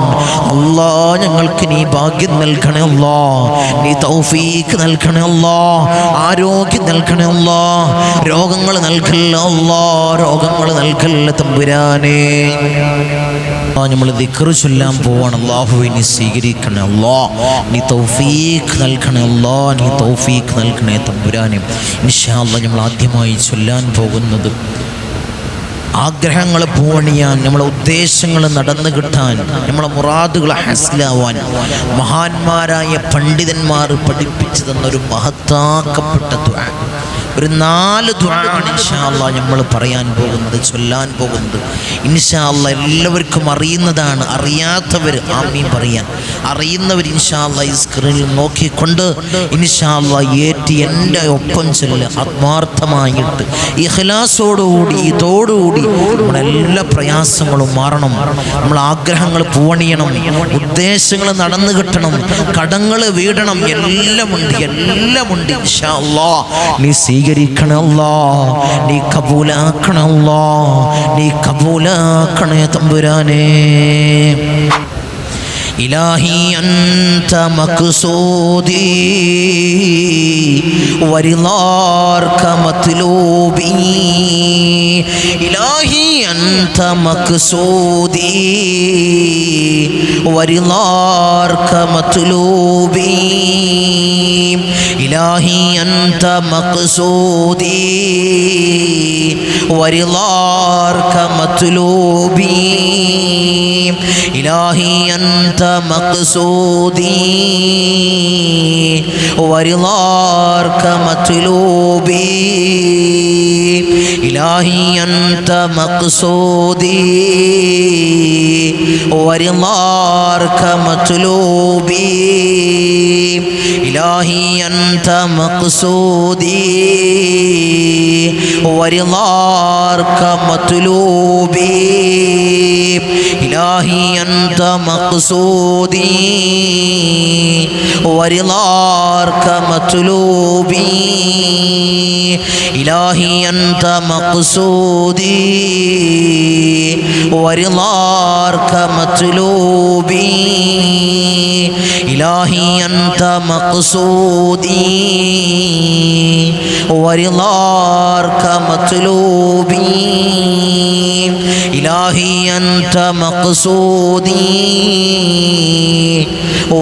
അല്ലാ ഞങ്ങൾക്ക് നീ ഭാഗ്യം നൽകണേ അല്ലാ, നീ തൗഫീഖ് നൽകണേ അല്ലാ, ആരോഗ്യം നൽകണേ അല്ലാ. രോഗങ്ങൾ നൽകല്ല അല്ലാ, രോഗങ്ങൾ നൽകല്ല തമ്പുരാനെ. നമ്മൾ ദിക്ർ ചൊല്ലാൻ പോവാണ്. അല്ലാഹുവേ നീ സ്വീകരിക്കണേ അല്ലാ, നീ തൗഫീഖ് നൽകണേ അല്ലാ, നീ തൗഫീഖ് നൽകണേ തമ്പുരാനെ. ഇൻഷാ അല്ലാഹ് നമ്മൾ ആദ്യമായി ചൊല്ലാൻ പോകുന്നത് ആഗ്രഹങ്ങൾ പൂവണിയാൻ, നമ്മളെ ഉദ്ദേശങ്ങൾ നടന്നു കിട്ടാൻ, നമ്മളെ മുറാദുകൾ ഹസ്ലാവാൻ മഹാന്മാരായ പണ്ഡിതന്മാർ പഠിപ്പിച്ചു തന്നൊരു മഹത്താക്കപ്പെട്ട ദുആ. ഒരു 4 ദുആണ് ഇൻഷാ അല്ലാഹ് നമ്മൾ പറയാൻ പോകുന്നത്, ചൊല്ലാൻ പോകുന്നത്. ഇൻഷാ അല്ലാഹ് എല്ലാവർക്കും അറിയുന്നതാണ്. അറിയാത്തവർ ആമീൻ പറയാൻ, അറിയുന്നവർ ഇൻഷാ അല്ലാഹ് ഈ സ്ക്രീനിൽ നോക്കിക്കൊണ്ട് ഇൻഷാ അല്ലാഹ് ഏറ്റി എൻ്റെ ഒപ്പം ചൊല്ലുക. ആത്മാർത്ഥമായിട്ട് ഇഖ്ലാസോടുകൂടി ഇതോടുകൂടി നമ്മുടെ എല്ലാ പ്രയാസങ്ങളും മാറണം, നമ്മൾ ആഗ്രഹങ്ങൾ പൂവണിയണം, ഉദ്ദേശങ്ങൾ നടന്നു കിട്ടണം, കടങ്ങൾ വീടണം. എല്ലാമുണ്ട്, എല്ലാമുണ്ട്. ഇൻഷാ അല്ലാഹ് നീ സ്വീകരിക്കണേ അല്ലാ, നീ കബൂലാക്കണേ അല്ലാ, നീ കബൂലാക്കണേ തമ്പുരാനെ. ഇലാഹി അൻത മഖ്സൂദി വരിളാർക മത്ലൂബി, ഇലാഹി അൻത മഖ്സൂദി വരിളാർക മത്ലൂബി, ഇലാഹി അൻത മഖ്സൂദി വരിളാർക മത്ലൂബി, ഇലാഹി അൻത മഖ്സൂദി വരിളാർക മത്ലൂബി, ഇലാഹി അൻത മഖ്സൂദി വരിളാർക മത്ലൂബി, ഇലാഹി അൻത മഖ്സൂദി വരിളാർക മത്ലൂബി, ഇലാഹി അൻത മഖ്സൂദി വരിളാർക മത്ലൂബി, ഇലാഹി അൻത മഖ്സൂദി വരിളാർക മത്ലൂബി, ഇലാഹി അൻത മഖ്സൂദി വരിളാർക മത്ലൂബി, ഇലാഹി അൻത മഖ്സൂദി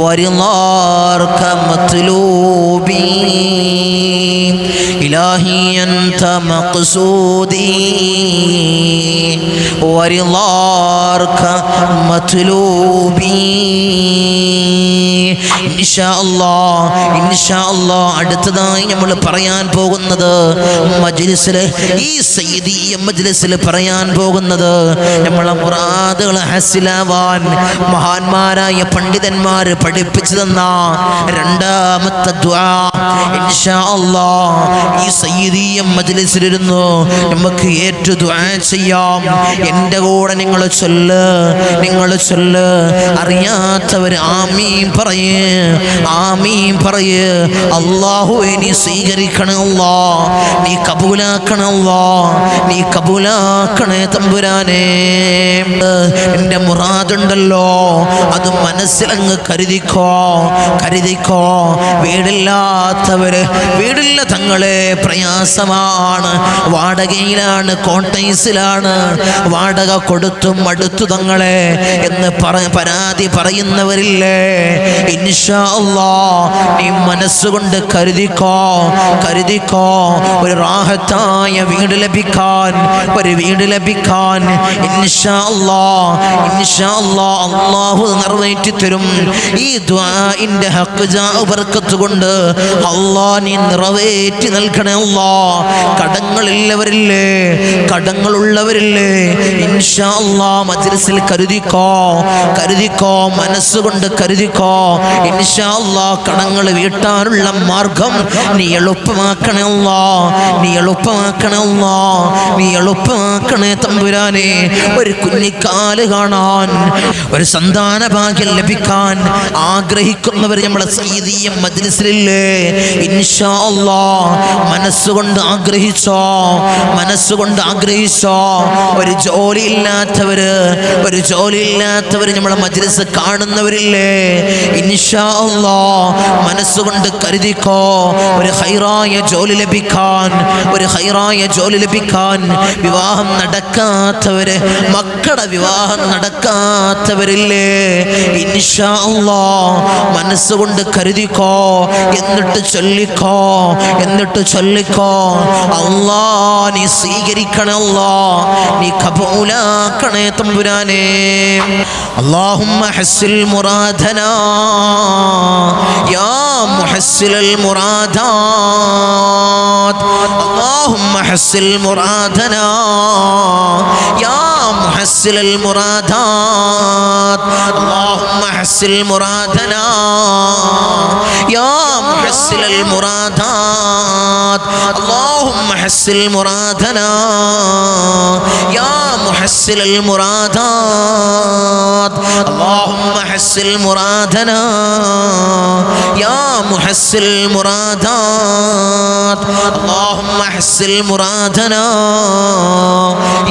വരിളാർക മത്ലൂബി, ഇലാഹി അൻത മഖ്സൂദി വരിളാർക മത്ലൂബി. ഇൻഷാ അല്ലാഹ്, ഇൻഷാ അല്ലാഹ് അടുത്തതായി നമ്മൾ പറയാൻ പോകുന്നത് മജ്ലിസിൽ, ഈ സയ്യിദിയ മജ്ലിസിൽ പറയാൻ പോകുന്നത് നമ്മളെ മുറാദുകൾ ഹസിലാവാൻ മഹാന്മാരായ പണ്ഡിതന്മാർ പഠിപ്പിച്ചു തന്ന രണ്ടാമത്തെ ദുആ. ഇൻഷാ അല്ലാഹ് ഈ സയ്യിദിയ മജ്ലിസിലിരുന്നു നമുക്ക് ഏറ്റു ദുആ ചെയ്യാം. എൻ്റെ കൂടെ നിങ്ങൾ ചൊല്ല്, നിങ്ങൾ ചൊല്ല്. അറിയാത്തവർ ആമീൻ പറയേ, ആമീൻ പറയേ. അല്ലാഹുവേ നീ സ്വീകരിക്കണേ അല്ലാ, നീ കബൂലാക്കണേ അല്ലാ, നീ കബൂലാക്കണേ തമ്പുരാനെ. എൻ്റെ മുറാദുണ്ടല്ലോ അത് മനസ്സിലങ്ങ് കരുതിക്കോ, കരുതിക്കോ. വീടില്ലാത്തവര്, വീടില്ല തങ്ങളെ, പ്രയാസമാണ്, വാടകയിലാണ്, കോട്ടൈസിലാണ്, വാടക കൊടുത്തും മടുത്തു തങ്ങളെ എന്ന് പരാതി പറയുന്നവരില്ലേ? ഇൻഷാ അല്ലാഹ് നീ മനസ്സുകൊണ്ട് കരുതിക്കോ, ഒരു റാഹത്തായ വീട് ലഭിക്കാൻ, ഒരു വീട് ലഭിക്കാൻ ഇൻഷാ അല്ലാഹ് അല്ലാഹു നിറവേറ്റി തരും. ഈ ദുആഇന്റെ ഹഖ് ജാ ബർക്കത്ത് കൊണ്ട് അല്ലാഹ് നീ നിറവേറ്റി നൽകണേ അല്ലാഹ്. കടങ്ങളുള്ളവരില്ലേ ഇൻഷാ അല്ലാഹ് മജ്ലിസിൽ കരുതിക്കോ, മനസ്സുകൊണ്ട് കരുതിക്കോ. ഇൻഷാ അല്ലാഹ് കടങ്ങൾ വീട്ടാനുള്ള മാർഗം നീ എളുപ്പമാക്കണേ അല്ലാഹ്, നീ എളുപ്പമാക്കണേ തമ്പുരാനെ. ഒരു കുഞ്ഞിക്കാല് കാണാൻ, ഒരു സന്താന ഭാഗ്യം ലഭിക്കാൻ ആഗ്രഹിക്കുന്നവർ നമ്മളെ സയ്യിദിയ മജ്ലിസിലില്ലേ? ഇൻഷാ അല്ലാഹ് മനസ്സുകൊണ്ട് ആഗ്രഹിച്ചോ. ഒരു ജോലി ഇല്ലാത്തവര് നമ്മളെ മജ്ലിസ് കാണുന്നവരില്ലേ? ഇൻഷാ അല്ലാഹ് മനസ്സുകൊണ്ട് കരുതിക്കോ, ഒരു ഖൈറായ ജോലി ലഭിക്കാൻ, വിവാഹം നടക്കാത്തവര്, മക്കളുടെ വിവാഹം നടക്കാത്തവരില്ലേ? ഇൻഷാ അല്ലാഹ് മനസ്സുകൊണ്ട് കരുതിക്കോ, എന്നിട്ട് ചൊല്ലിക്കോ. അല്ലാഹ് നീ സ്വീകരിക്കണേ, അല്ലാഹ് നീ ഖബൂലാക്കണേ തമ്പുരാനെ. اللهم حسن مرادنا يا محسن المرادات. اللهم حسن مرادنا يا محسن المرادات. اللهم حسن مرادنا يا محسن المرادات. اللهم حسن مرادنا يا محسن المرادات. اللهم حسن مرادنا يا محسن المرادات. اللهم حسن مرادنا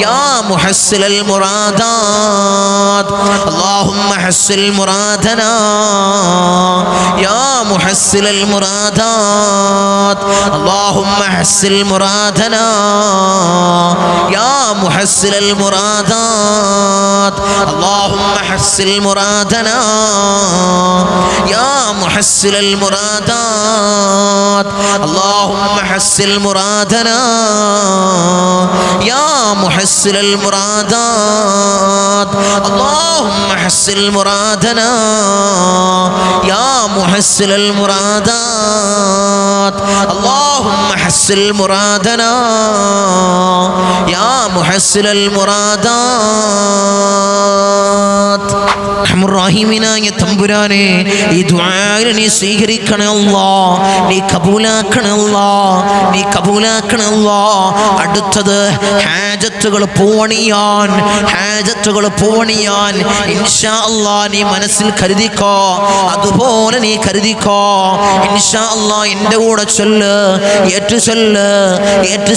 يا محسن المرادات. اللهم حسن مرادنا يا محسن المرادات. اللهم حسن مرادنا يا محسن المرادات. اللهم حسن مرادنا يا محسن المرادات. اللهم حسن مرادنا يا محسن المرادات. اللهم حسن مرادنا يا محسن المرادات. اللهم حسن مرادنا يا محسن المرادات. റഹീമിനായ തമ്പുരാനെ, ഈ ദുആഇനെ നീ സ്വീകരിക്കണേ അല്ലാഹ്, നീ കബൂലാക്കണേ അല്ലാഹ്. അടുത്തത് ഹാജത്തുകൾ പൂവണിയാൻ ഇൻഷാ അല്ലാഹ് നീ മനസ്സിൽ കരുതിക്കോ, അതുപോലെ നീ കരുതിക്കോ. ഇൻഷാ അല്ലാഹ് എൻ്റെ കൂടെ ഏറ്റു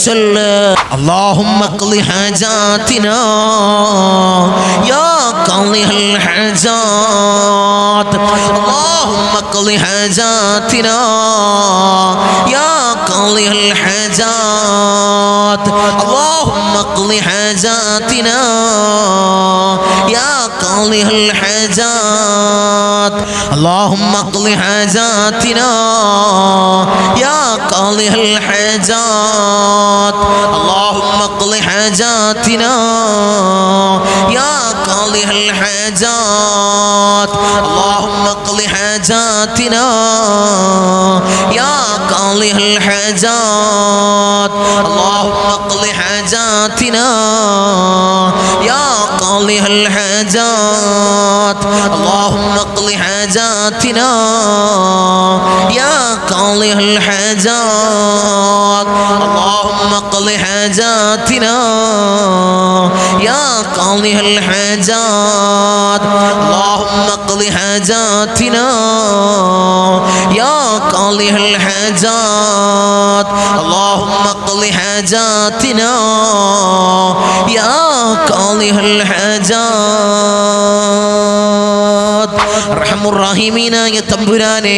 ചൊല്ല്. അല്ലാഹുമ്മ ഖ്ളി ഹാജാതിനാ യാ ഖളിഹൽ ഹാജാത്ത്. اللهم اقض حاجاتنا يا قاضي الحاجات. اللهم اقض حاجاتنا يا قاضي الحاجات. اللهم اقض حاجاتنا يا قاضي الحاجات. اللهم اقض حاجاتنا يا قاضي الحاجات. اللهم اقض حاجاتنا يا قاضي الحاجات. اللهم اقض حاجاتنا يا قاضي الحاجات. اللهم اقض حاجاتنا يا قاضي الحاجات. اللهم اقض حاجاتنا يا قاضي الحاجات. اللهم اقض حاجاتنا يا قاضي الحاجات. اللهم اقض حاجاتنا يا قاضي الحاجات. അർഹമുർ റഹീമീനായ തമ്പുരാനെ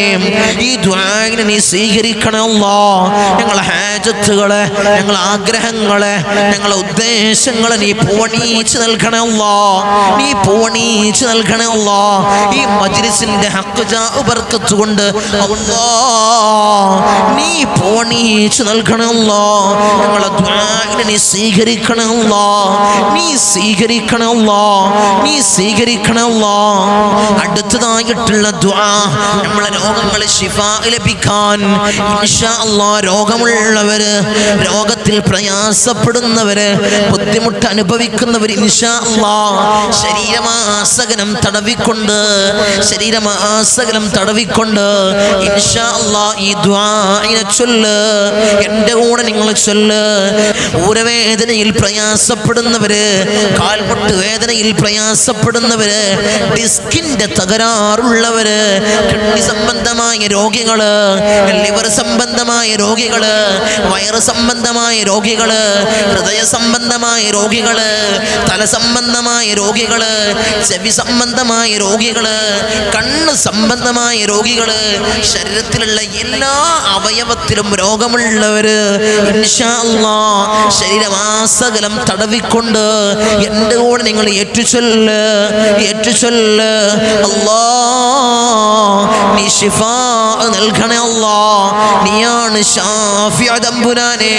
ഈ ദുആഇനെ നീ സ്വീകരിക്കണേ അല്ലാഹ്. ഞങ്ങളെ ഹാജത്തുകളെ, ഞങ്ങളെ ആഗ്രഹങ്ങളെ, ഞങ്ങളെ ഉദ്ദേശങ്ങളെ നീ പൂവണിച്ച് നൽകണേ അല്ലാഹ്. നീ പൂവണിച്ച് നൽകണേ അല്ലാഹ്. ഈ മജ്ലിസിന്റെ ഹഖ് ജാ ബർക്കത്ത് കൊണ്ട് അല്ലാഹ് നീ പൂവണിച്ച് നൽകണേ അല്ലാഹ്. ഞങ്ങളെ ദുആഇനെ നീ സ്വീകരിക്കണേ അല്ലാഹ്. നീ സ്വീകരിക്കണേ അല്ലാഹ്. നീ സ്വീകരിക്കണേ അല്ലാഹ്. അടുത്തതായിട്ടുള്ള ദുആ, നമ്മളെ രോഗങ്ങളെ ശിഫാ ലഭിക്കാൻ ഇൻഷാ അല്ലാഹ്, രോഗമുള്ളവര്, രോഗത്തിൽ പ്രയാസപ്പെടുന്നവര്, ബുദ്ധിമുട്ട് അനുഭവിക്കുന്നവർ ഇൻഷാ അല്ലാഹ് ശരീരമാസകലം തടവിക്കൊണ്ട് ഇൻഷാ അല്ലാഹ് ഈ ദുആഇനെ ചൊല്ല്. എൻ്റെ കൂടെ നിങ്ങൾ ചൊല്ല്. ഊരവേദനയിൽ പ്രയാസപ്പെടുന്നവര്, കാൽമുട്ട് വേദനയിൽ പ്രയാസപ്പെടുന്നവര്, ഡിസ്കിന്റെ തകരാറുള്ളവര്, കിഡ്നി സംബന്ധമായ രോഗികള്, ലിവർ സംബന്ധമായ രോഗികള്, വയറ് സംബന്ധമായ രോഗികള്, ഹൃദയ സംബന്ധമായ രോഗികള്, തല സംബന്ധമായ രോഗികള്, ചെവി സംബന്ധമായ രോഗികള്, കണ്ണ് സംബന്ധമായ രോഗികള്, ശരീരത്തിലുള്ള എല്ലാ അവയവത്തിലും രോഗമുള്ളവര് ഇൻഷാ അല്ലാഹ് ശരീരമാസകലം തടവിക്കൊണ്ട് എൻ്റെ കൂടെ നിങ്ങൾ ഏറ്റുചൊല്ല്. അല്ലാഹ് നീ ശിഫാ നൽകണേ അല്ലാഹ്. നീയാണ് ശാഫിഉ തമ്പുരാനെ.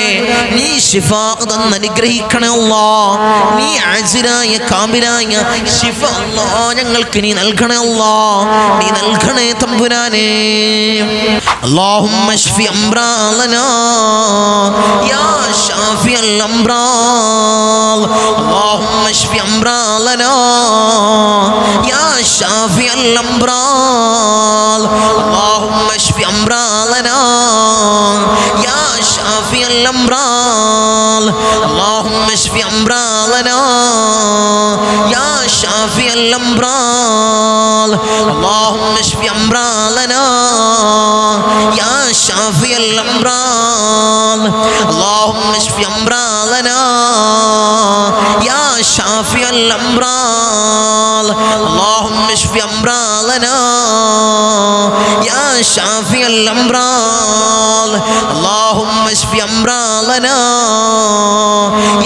നീ ശിഫാ തന്ന് അനുഗ്രഹിക്കണേ അല്ലാഹ്. നീ ആജിലായ കാമിലായ ശിഫ അല്ലാഹ് ഞങ്ങൾക്ക് നീ നൽകണേ അല്ലാഹ്. നീ നൽകണേ തമ്പുരാനെ. اللهم اشف امراضنا يا شافي الامراض. اللهم اشف امراضنا يا شافي الامراض. اللهم اشف امراضنا يا شافي الامراض. اللهم اشف امراضنا يا شافي الامراض. اللهم اشف امراضنا يا شافي الأمراض. اللهم اشف أمراضنا يا شافي الأمراض. اللهم اشف أمراضنا يا شافي الأمراض. اللهم اشف أمراضنا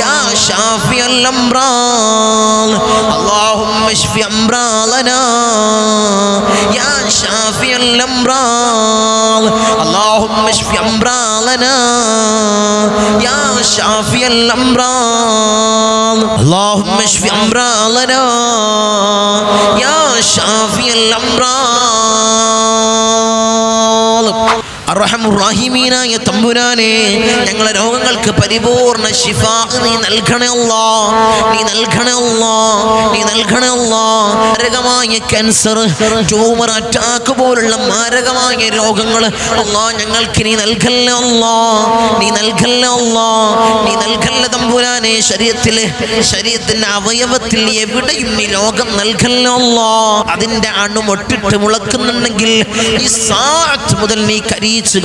يا شافي الأمراض. اللهم اشف أمراضنا يا شافي الأمراض. اللهم اشف أمراضنا يا شافي الأمراض. اللهم اشف أمراضنا يا شافي الأمراض. അർഹമുർ റഹീമീനായ തമ്പുരാനെ, ഞങ്ങളെ രോഗങ്ങൾക്ക് പരിപൂർണ ശിഫാ നീ നൽകണേ അല്ലാഹ്. നീ നൽകണേ അല്ലാഹ്. നീ നൽകണേ അല്ലാഹ്. മാരകമായ ക്യാൻസർ, ട്യൂമർ, അറ്റാക്ക് പോലുള്ള മാരകമായ രോഗങ്ങൾ അല്ലാഹ് ഞങ്ങൾക്ക് നീ നൽകല്ലേ അല്ലാഹ്. നീ നൽകല്ലേ അല്ലാഹ്. നീ നൽകല്ലേ തമ്പുരാനെ. ശരീരത്തിന്റെ അവയവത്തിൽ എവിടെയും നീ രോഗം നൽകല്ലേ അല്ലാഹ്. അതിന്റെ അണുമൊട്ടിട്ട് മുളക്കുന്നുണ്ടെങ്കിൽ ഈ സാഅത്ത് മുതൽ നീ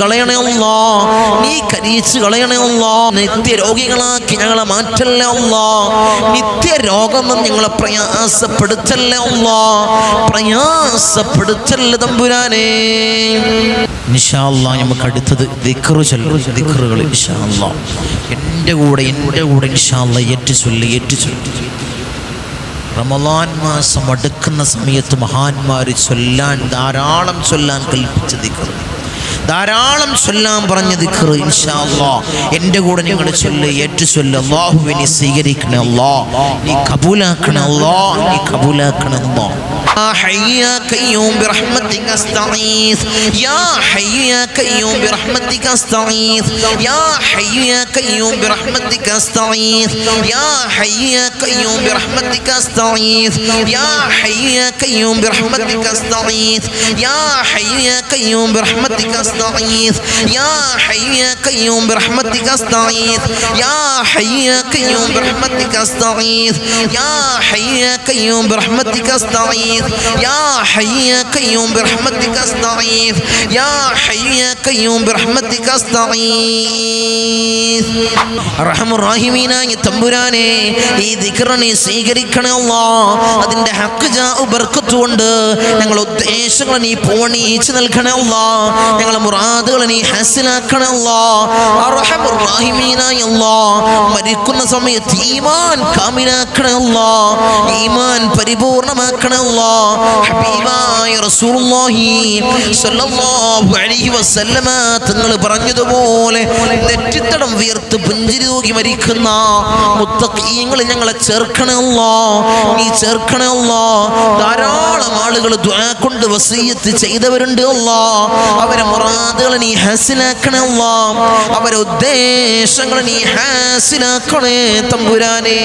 കളയണേ അല്ലാഹ്. നീ കരിയിച്ച് കളയണേ അല്ലാഹ്. നിത്യരോഗികളാക്കി ഞങ്ങളെ മാറ്റല്ലേ അല്ലാഹ്. നിത്യരോഗം ഞങ്ങളെ പ്രയാസപ്പെടുത്തല്ലേ അല്ലാഹ്. പ്രയാസപ്പെടുത്തല്ലേ തമ്പുരാനെ. ഇൻഷാ അല്ലാഹ് നമുക്ക് അടുത്തത് ദിക്റ് ചൊല്ലും. ദിക്റുകൾ ഇൻഷാ അല്ലാഹ് എൻ്റെ കൂടെ ഇൻഷാ അല്ലാഹ് ഏറ്റുചൊല്ലി. റമളാൻ മാസം അടുക്കുന്ന സമയത്ത് മഹാന്മാർ ധാരാളം ചൊല്ലാൻ കൽപ്പിച്ച ദിക്റ്, ധാരാളം ചൊല്ലാൻ പറഞ്ഞ ദിക്ർ ഇൻഷാ അല്ലാഹ് എൻ്റെ കൂടെ നിങ്ങൾ ചൊല്ല്, ഏറ്റുചൊല്ല്. അല്ലാഹുവേ നീ സ്വീകരിക്കണേ അല്ലാഹ്. നീ കബൂലാക്കണേ അല്ലാഹ്. നീ കബൂലാക്കണേ അല്ലാഹ്. يا حي يا قيوم برحمتك استغيث. يا حي يا قيوم برحمتك استغيث. يا حي يا قيوم برحمتك استغيث. يا حي يا قيوم برحمتك استغيث. يا حي يا قيوم برحمتك استغيث. يا حي يا قيوم برحمتك استغيث. يا حي يا قيوم برحمتك استغيث. يا حي يا قيوم برحمتك استغيث. يا حي يا قيوم برحمتك استغيث. അസ്തഗീസ് യാ ഹയ്യ യാ ഖയ്യൂം ബിറഹ്മതിക അസ്തഗീസ് യാ ഹയ്യ യാ ഖയ്യൂം ബിറഹ്മതിക അസ്തഗീസ്. അർഹമുർ റഹീമീനായ തമ്പുരാനെ, ഈ ദിക്ർ നീ സ്വീകരിക്കണേ അല്ലാഹ്. അതിന്റെ ഹഖ് ജാഉ ബർക്കത്ത് കൊണ്ട് ഞങ്ങളുടെ ഉദ്ദേശങ്ങൾ നീ പൂർണ്ണീകരിച്ച് നൽകണേ അല്ലാഹ്. ഞങ്ങളുടെ മുറാദുകൾ നീ ഹാസിലാക്കണേ അല്ലാഹ്. അർഹമുർ റഹീമീനായ അല്ലാഹ്, മരിക്കുന്ന സമയത്ത് ഈമാൻ കാമിലാക്കണേ അല്ലാഹ്, ഈമാൻ പരിപൂർണമാക്കണേ അല്ലാഹ്. ഹബീബായ റസൂലുള്ളാഹി സ്വല്ലല്ലാഹു അലൈഹി വസല്ലമ തങ്ങൾ പറഞ്ഞതുപോലെ നെറ്റിത്തടം വിയർത്ത് പുഞ്ചിരി തൂകി മരിക്കുന്ന മുത്തഖീങ്ങളിൽ ഞങ്ങളെ ചേർക്കണേ അല്ലാഹ്, നീ ചേർക്കണേ അല്ലാഹ്. ധാരാളം ആളുകൾ ദുആ കൊണ്ട് വസിയ്യത്ത് ചെയ്തവരുണ്ട് അല്ലാഹ്. അവരെ മുറാദുകൾ നീ ഹാസിലാക്കണേ അല്ലാഹ്, അവരെ ഉദ്ദേശങ്ങൾ നീ ഹാസിലാക്കണേ തമ്പുരാനെ.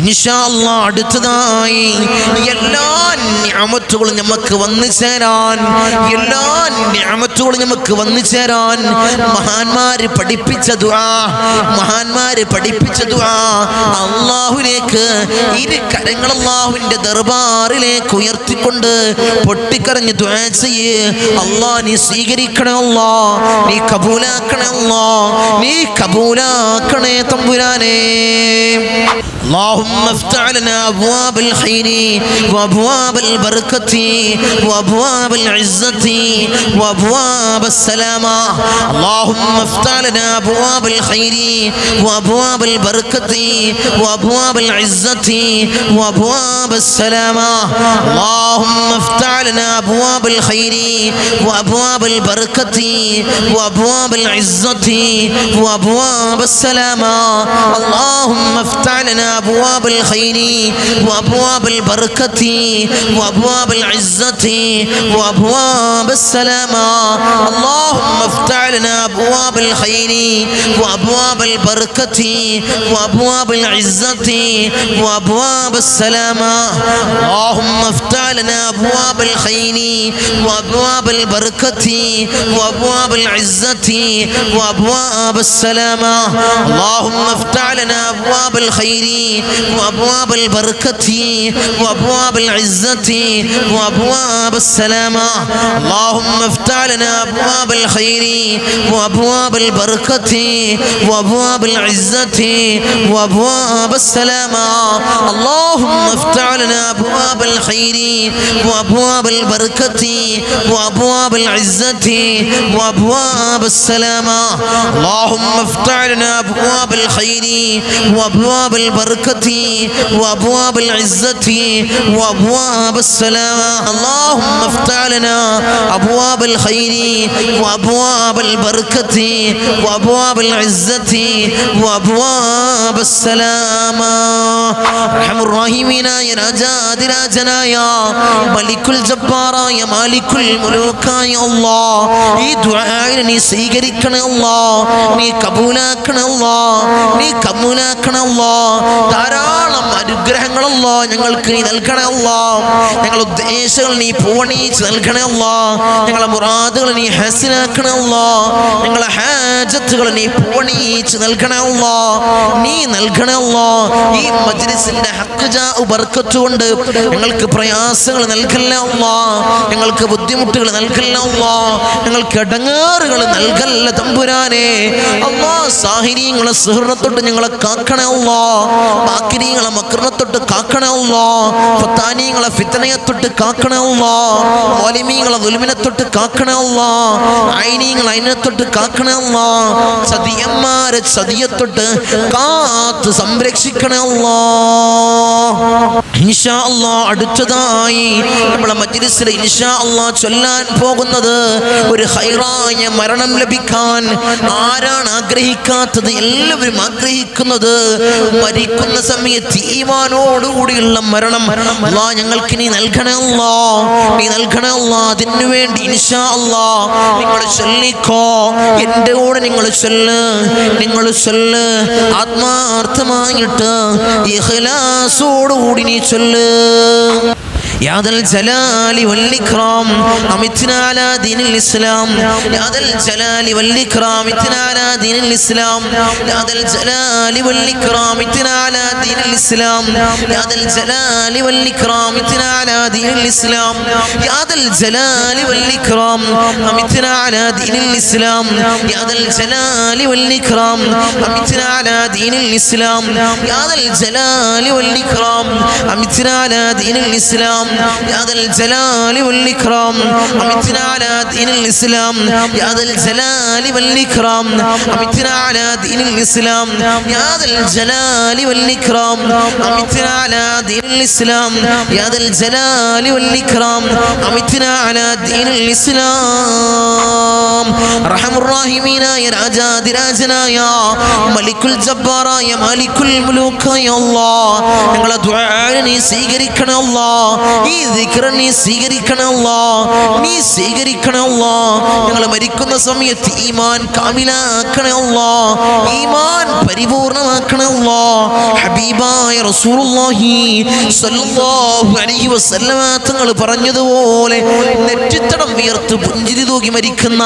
ഇൻഷാ അല്ലാഹ് അടുത്തതായി എല്ലാ നിഅമത്തുകളും നമുക്ക് വന്നു ചേരാൻ, എല്ലാ നിഅമത്തുകളും നമുക്ക് വന്നു ചേരാൻ മഹാന്മാര് പഠിപ്പിച്ച ദുആ, മഹാന്മാര് പഠിപ്പിച്ച ദുആ അല്ലാഹുവിലേക്ക് ഇരു കരങ്ങൾ അല്ലാഹുവിന്റെ ദർബാറിലേക്ക് ഉയർത്തിക്കൊണ്ട് പൊട്ടിക്കരഞ്ഞ് ദുആ ചെയ്യ്. അല്ലാഹ് നീ സ്വീകരിക്കണേ അല്ലാഹ്, നീ കബൂലാക്കണേ അല്ലാഹ്, നീ കബൂലാക്കണേ തമ്പുരാനെ. اللهم افتح لنا أبواب الخير وأبواب البركة وأبواب العزة وأبواب السلامة. اللهم افتح لنا أبواب الخير وأبواب البركة وأبواب العزة وأبواب السلامة. اللهم افتح لنا أبواب الخير وأبواب البركة وأبواب العزة وأبواب السلامة. اللهم افتح لنا أبواب الخير وأبواب البركة وأبواب العزة وأبواب السلامة. اللهم افتح لنا أبواب الخير وأبواب البركة وأبواب العزة وأبواب السلامة. اللهم افتح لنا أبواب الخير وأبواب البركة وأبواب العزة وأبواب السلامة. اللهم افتح لنا أبواب الخير وأبواب البركة وأبواب العزة وأبواب السلامة. اللهم افتح لنا أبواب الخير وأبواب البركة وأبواب العزة وأبواب السلامة. اللهم افتح لنا أبواب الخير وأبواب البركة وأبواب العزة وأبواب السلامة. اللهم افتح لنا أبواب الخير وأبواب البركة وأبواب العزة وأبواب السلامة. اللهم افتح لنا أبواب الخير وأبواب البركة وأبواب العزة وأبواب السلامة. أرحم الراحمين يا രാജാതിരാജനായ മലിക്കുൽ ജബ്ബാറായ മാലിക്കുൽ മുലൂക്കായ അല്ലാഹ്, ഈ ദുആഇനെ നീ സ്വീകരിക്കണേ അല്ലാഹ്, നീ കബൂലാക്കണേ അല്ലാഹ്, നീ കബൂലാക്കണേ അല്ലാഹ്. ധാരാളം അനുഗ്രഹങ്ങൾ അല്ലാഹ് ഞങ്ങൾക്ക് നീ നൽകണേ അല്ലാഹ്. ഞങ്ങളുടെ ഉദ്ദേശങ്ങൾ നീ പൂർണ്ണീകരിച്ച് നൽകണേ അല്ലാഹ്. ഞങ്ങളുടെ മുറാദുകൾ നീ ഹാസിലാക്കണേ അല്ലാഹ്. ഞങ്ങളുടെ ഹാജത്തുകൾ നീ പൂർണ്ണീകരിച്ച് നൽകണേ അല്ലാഹ്, നീ നൽകണേ അല്ലാഹ്. ഈ മജ്ലിസിന്റെ ഹഖ് ജാഉ ബർക്കത്ത് കൊണ്ട് ഞങ്ങൾക്ക് പ്രയാസങ്ങൾ നൽകല്ല അല്ലാഹ്, ഞങ്ങൾക്ക് ബുദ്ധിമുട്ടുകൾ നൽകല്ല അല്ലാഹ്, ഞങ്ങൾക്ക് ഇടങ്ങേറുകൾ നൽകല്ല തമ്പുരാനെ. അല്ലാഹ് സാഹിരീങ്ങളെ സിഹ്റിനെത്തൊട്ട് ഞങ്ങളെ കാക്കണേ അല്ലാഹ്, ബാക്കിരീങ്ങളെ മക്റിനെത്തൊട്ട് കാക്കണേ അല്ലാഹ്, ഫത്താനീങ്ങളെ ഫിത്നയെത്തൊട്ട് കാക്കണേ അല്ലാഹ്, വാലിമീങ്ങളെ ദുൽമിനെത്തൊട്ട് കാക്കണേ അല്ലാഹ്, ഐനീങ്ങളെ ഐനത്തൊട്ട് കാക്കണേ അല്ലാഹ്, ചതിയന്മാരെ ചതിയത്തൊട്ട് കാത്ത് സംരക്ഷിക്കണേ അല്ലാഹ്. ഇൻഷാ അല്ലാഹ് അടുത്തതായി നമ്മളെ മജ്ലിസിൽ ഇൻഷാ അല്ലാഹ് ചൊല്ലാൻ പോകുന്നത് ഒരു ഖൈറായ മരണം ലഭിക്കാൻ ആരാണ് ആഗ്രഹിക്കാത്തത്? എല്ലാവരും ആഗ്രഹിക്കുന്നത് മരിക്കുന്ന സമയത്ത് ഈമാനോടുകൂടിയുള്ള മരണം അല്ലാഹ് ഞങ്ങൾക്ക് നീ നൽകണേ അല്ലാഹ്, നീ നൽകണേ അല്ലാഹ്. അതിനു വേണ്ടി ഇൻഷാ അല്ലാഹ് നിങ്ങൾ ചൊല്ലിക്കോ, എൻ്റെ കൂടെ നിങ്ങൾ ചൊല്ല്, നിങ്ങൾ ചൊല്ല് ആത്മാർത്ഥമായിട്ട് ഇഖ്ലാസോടുകൂടി നീ ചൊല്ല്. യാ ദൽ ജലാലി വൽ ഇക്റാം അമിത്നാ അലാ ദീനിൽ ഇസ്ലാം യാ ദൽ ജലാലി വൽ ഇക്റാം ഇത്നാ അലാ ദീനിൽ ഇസ്ലാം യാ ദൽ ജലാലി വൽ ഇക്റാം ഇത്നാ അലാ ദീനിൽ ഇസ്ലാം യാ ദൽ ജലാലി വൽ ഇക്റാം ഇത്നാ അലാ ദീനിൽ ഇസ്ലാം യാ ദൽ ജലാലി വൽ ഇക്റാം അമിത്നാ അലാ ദീനിൽ ഇസ്ലാം യാ ദൽ ജലാലി വൽ ഇക്റാം അമിത്നാ അലാ ദീനിൽ ഇസ്ലാം യാ ദൽ ജലാലി വൽ ഇക്റാം അമിത്നാ അലാ ദീനിൽ ഇസ്ലാം യാ ദൽ ജലാലി വൽ ഇക്റാം അമിത്നാ അലാ ദീനിൽ ഇസ്ലാം യാ ദൽ ജലാലി വൽ ഇക്റാം അമിത്നാ അലാ ദീനിൽ ഇസ്ലാം യാ ദൽ ജലാലി വൽ ഇക്റാം അമിത്നാ അലാ ദീനിൽ ഇസ്ലാം യാ ദൽ ജലാലി വൽ ഇക്റാം അമിത്നാ അലാ ദീനിൽ ഇസ്ലാം അർഹമുർ റഹീമീനായ രാജാധിരാജനായ മലിക്കുൽ ജബ്ബാറായ മാലിക്കുൽ മുലൂക്കായ അല്ലാഹ് ഞങ്ങളെ ദുആ നീ സ്വീകരിക്കണേ അല്ലാഹ് ഈ ദിക്ർ നീ സ്വീകരിക്കണേ അല്ലാഹ് നീ സ്വീകരിക്കണേ അല്ലാഹ് ഞങ്ങൾ മരിക്കുന്ന സമയത്ത് ഈമാൻ കാമിലാക്കണേ അല്ലാഹ് ഈമാൻ പരിപൂർണമാക്കണേ അല്ലാഹ് ഹബീബായ റസൂലുള്ളാഹി സ്വല്ലല്ലാഹു അലൈഹി വസല്ലമ തങ്ങൾ പറഞ്ഞതുപോലെ നെറ്റിത്തടം വിയർത്ത് പുഞ്ചിരി തൂകി മരിക്കുന്ന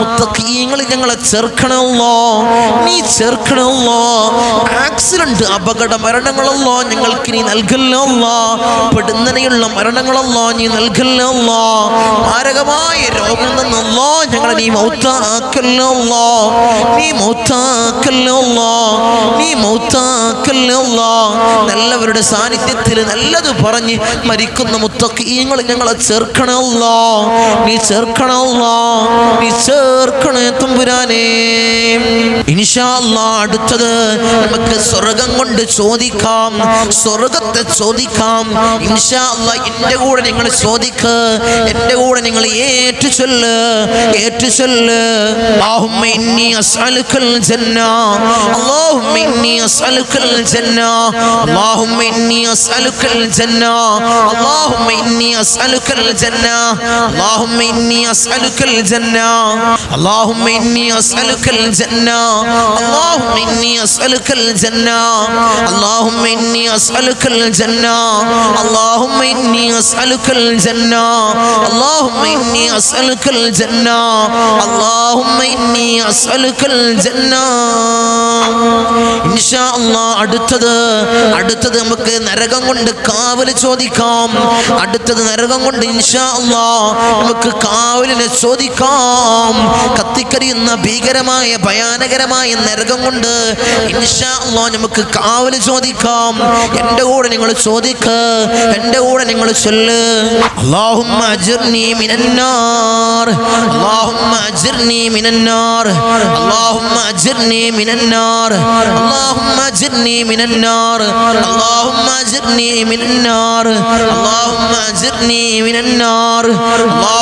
മുത്തഖീങ്ങളിൽ ഞങ്ങളെ ചേർക്കണേ അല്ലാഹ് നീ ചേർക്കണേ അല്ലാഹ് ആക്സിഡന്റ് അപകട മരണങ്ങളല്ലോ ഞങ്ങൾക്ക് നീ നൽകല്ലേ അല്ലാഹ് പെടുന്നനെയുള്ള മരണങ്ങളല്ലോ നീ നൽകല്ലേ അല്ലാഹ് മാരകമായ രോഗം തന്നല്ലോ ഞങ്ങളെ നീ മൗത്താക്കല്ലേ അല്ലാഹ് നീ മൗത്താക്കല്ലേ അല്ലാഹ് നീ മൗത്താക്കല്ലേ അല്ലാഹ് നല്ലവരുടെ സാന്നിധ്യത്തിൽ നല്ലത് പറഞ്ഞ് മരിക്കുന്ന മുത്തഖീങ്ങളിൽ ഞങ്ങളെ ചേർക്കണേ അല്ലാഹ് നീ ചേർക്കണേ അല്ലാഹ് നീ ചേർക്കണേ തമ്പുരാനേ ഇൻഷാ അല്ലാഹ് അടുത്തത് നമുക്ക് സ്വർഗം കൊണ്ട് ചോദിക്കാം സ്വർഗത്തെ ചോദിക്കാം ഇൻഷാ അല്ലാഹ് എൻ്റെ കൂടെ നിങ്ങൾ ചോദിക്ക് എൻ്റെ കൂടെ നിങ്ങൾ ഏറ്റുചൊല്ല് അല്ലാഹുമ്മ ഇന്നി അസ്അലുക്കൽ ജന്ന അല്ലാഹുമ്മ ഇന്നി അസ്അലുക്കൽ ജന്ന അല്ലാഹുമ്മ ഇന്നി അസ്അലുക്കൽ ജന്ന അല്ലാഹുമ്മ ഇന്നി അസ്അലുക്കൽ ജന്ന അല്ലാഹുമ്മ ഇന്നി അസ്അലുക്കൽ ജന്ന അല്ലാഹുമ്മ ഇന്നി അസ്അലുക്കൽ ജന്ന അല്ലാഹുമ്മ ഇന്നി അസ്അലുക്കൽ ജന്ന അല്ലാഹുമ്മ ഇന്നി അസ്അലുക്കൽ ജന്ന അല്ലാഹുമ്മ ഇന്നി അസ്അലുക്കൽ ജന്ന അല്ലാഹുമ്മ ഇന്നി അസ്അലുക്കൽ ജന്ന അല്ലാഹുമ്മ ഇന്നി അസ്അലുക്കൽ ജന്ന ഇൻഷാ അല്ലാഹ് അടുത്തത് നമുക്ക് നരകം കൊണ്ട് കാവല് ചോദിക്കാം അടുത്തത് നരകം കൊണ്ട് ഇൻഷാ അല്ലാഹ് നമുക്ക് കാവലിനെ ചോദിക്കാം കത്തിക്കരിയുന്ന ഭീകരമായ ഭയാനകരമായ നരകം കൊണ്ട് ഇൻഷാ അല്ലാഹ് നമുക്ക് കാവല് ചോദിക്കാം എൻ്റെ കൂടെ നിങ്ങൾ ചോദിക്ക് എൻ്റെ കൂടെ നിങ്ങൾ ചൊല്ല് അല്ലാഹുമ്മ അജിർനി മിനന്നാർ അല്ലാഹുമ്മ അജിർനി മിനന്നാർ അല്ലാഹുമ്മ അജിർനി മിനന്നാർ അല്ലാഹുമ്മ അജിർനി മിനന്നാർ അല്ലാഹുമ്മ അജിർനി മിനന്നാർ അല്ലാഹുമ്മ അജിർനി മിനന്നാർ അല്ലാഹുമ്മ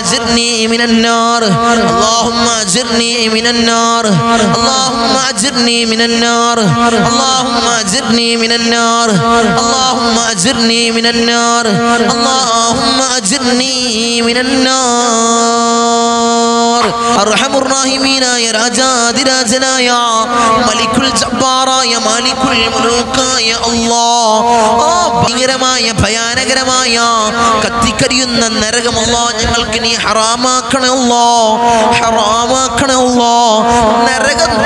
അജിർനി മിനന്നാർ അല്ലാഹുമ്മ അജിർനി മിനന്നാർ അല്ലാഹുമ്മ അജിർനി മിനന്നാർ അല്ലാഹുമ്മ അജിർനി മിനന്നാർ അല്ലാഹുമ്മ അജിർനി മിനന്നാർ അല്ലാഹുമ്മ അജിർനി മിനന്നാർ അർഹമുർ റഹീമീനായ രാജാധിരാജനായ മലിക്കുൽ ജബ്ബാറായ മാലിക്കുൽ മുലൂക്കായ അല്ലാഹ് ഭീകരമായ ഭയാനകരമായ കത്തിക്കരിയുന്ന നരകം അല്ലാഹ് ഞങ്ങൾക്ക് നീ ഹറാമാക്കണേ അല്ലാഹ് ഹറാമാക്കണേ അല്ലാഹ് നരകത്തെ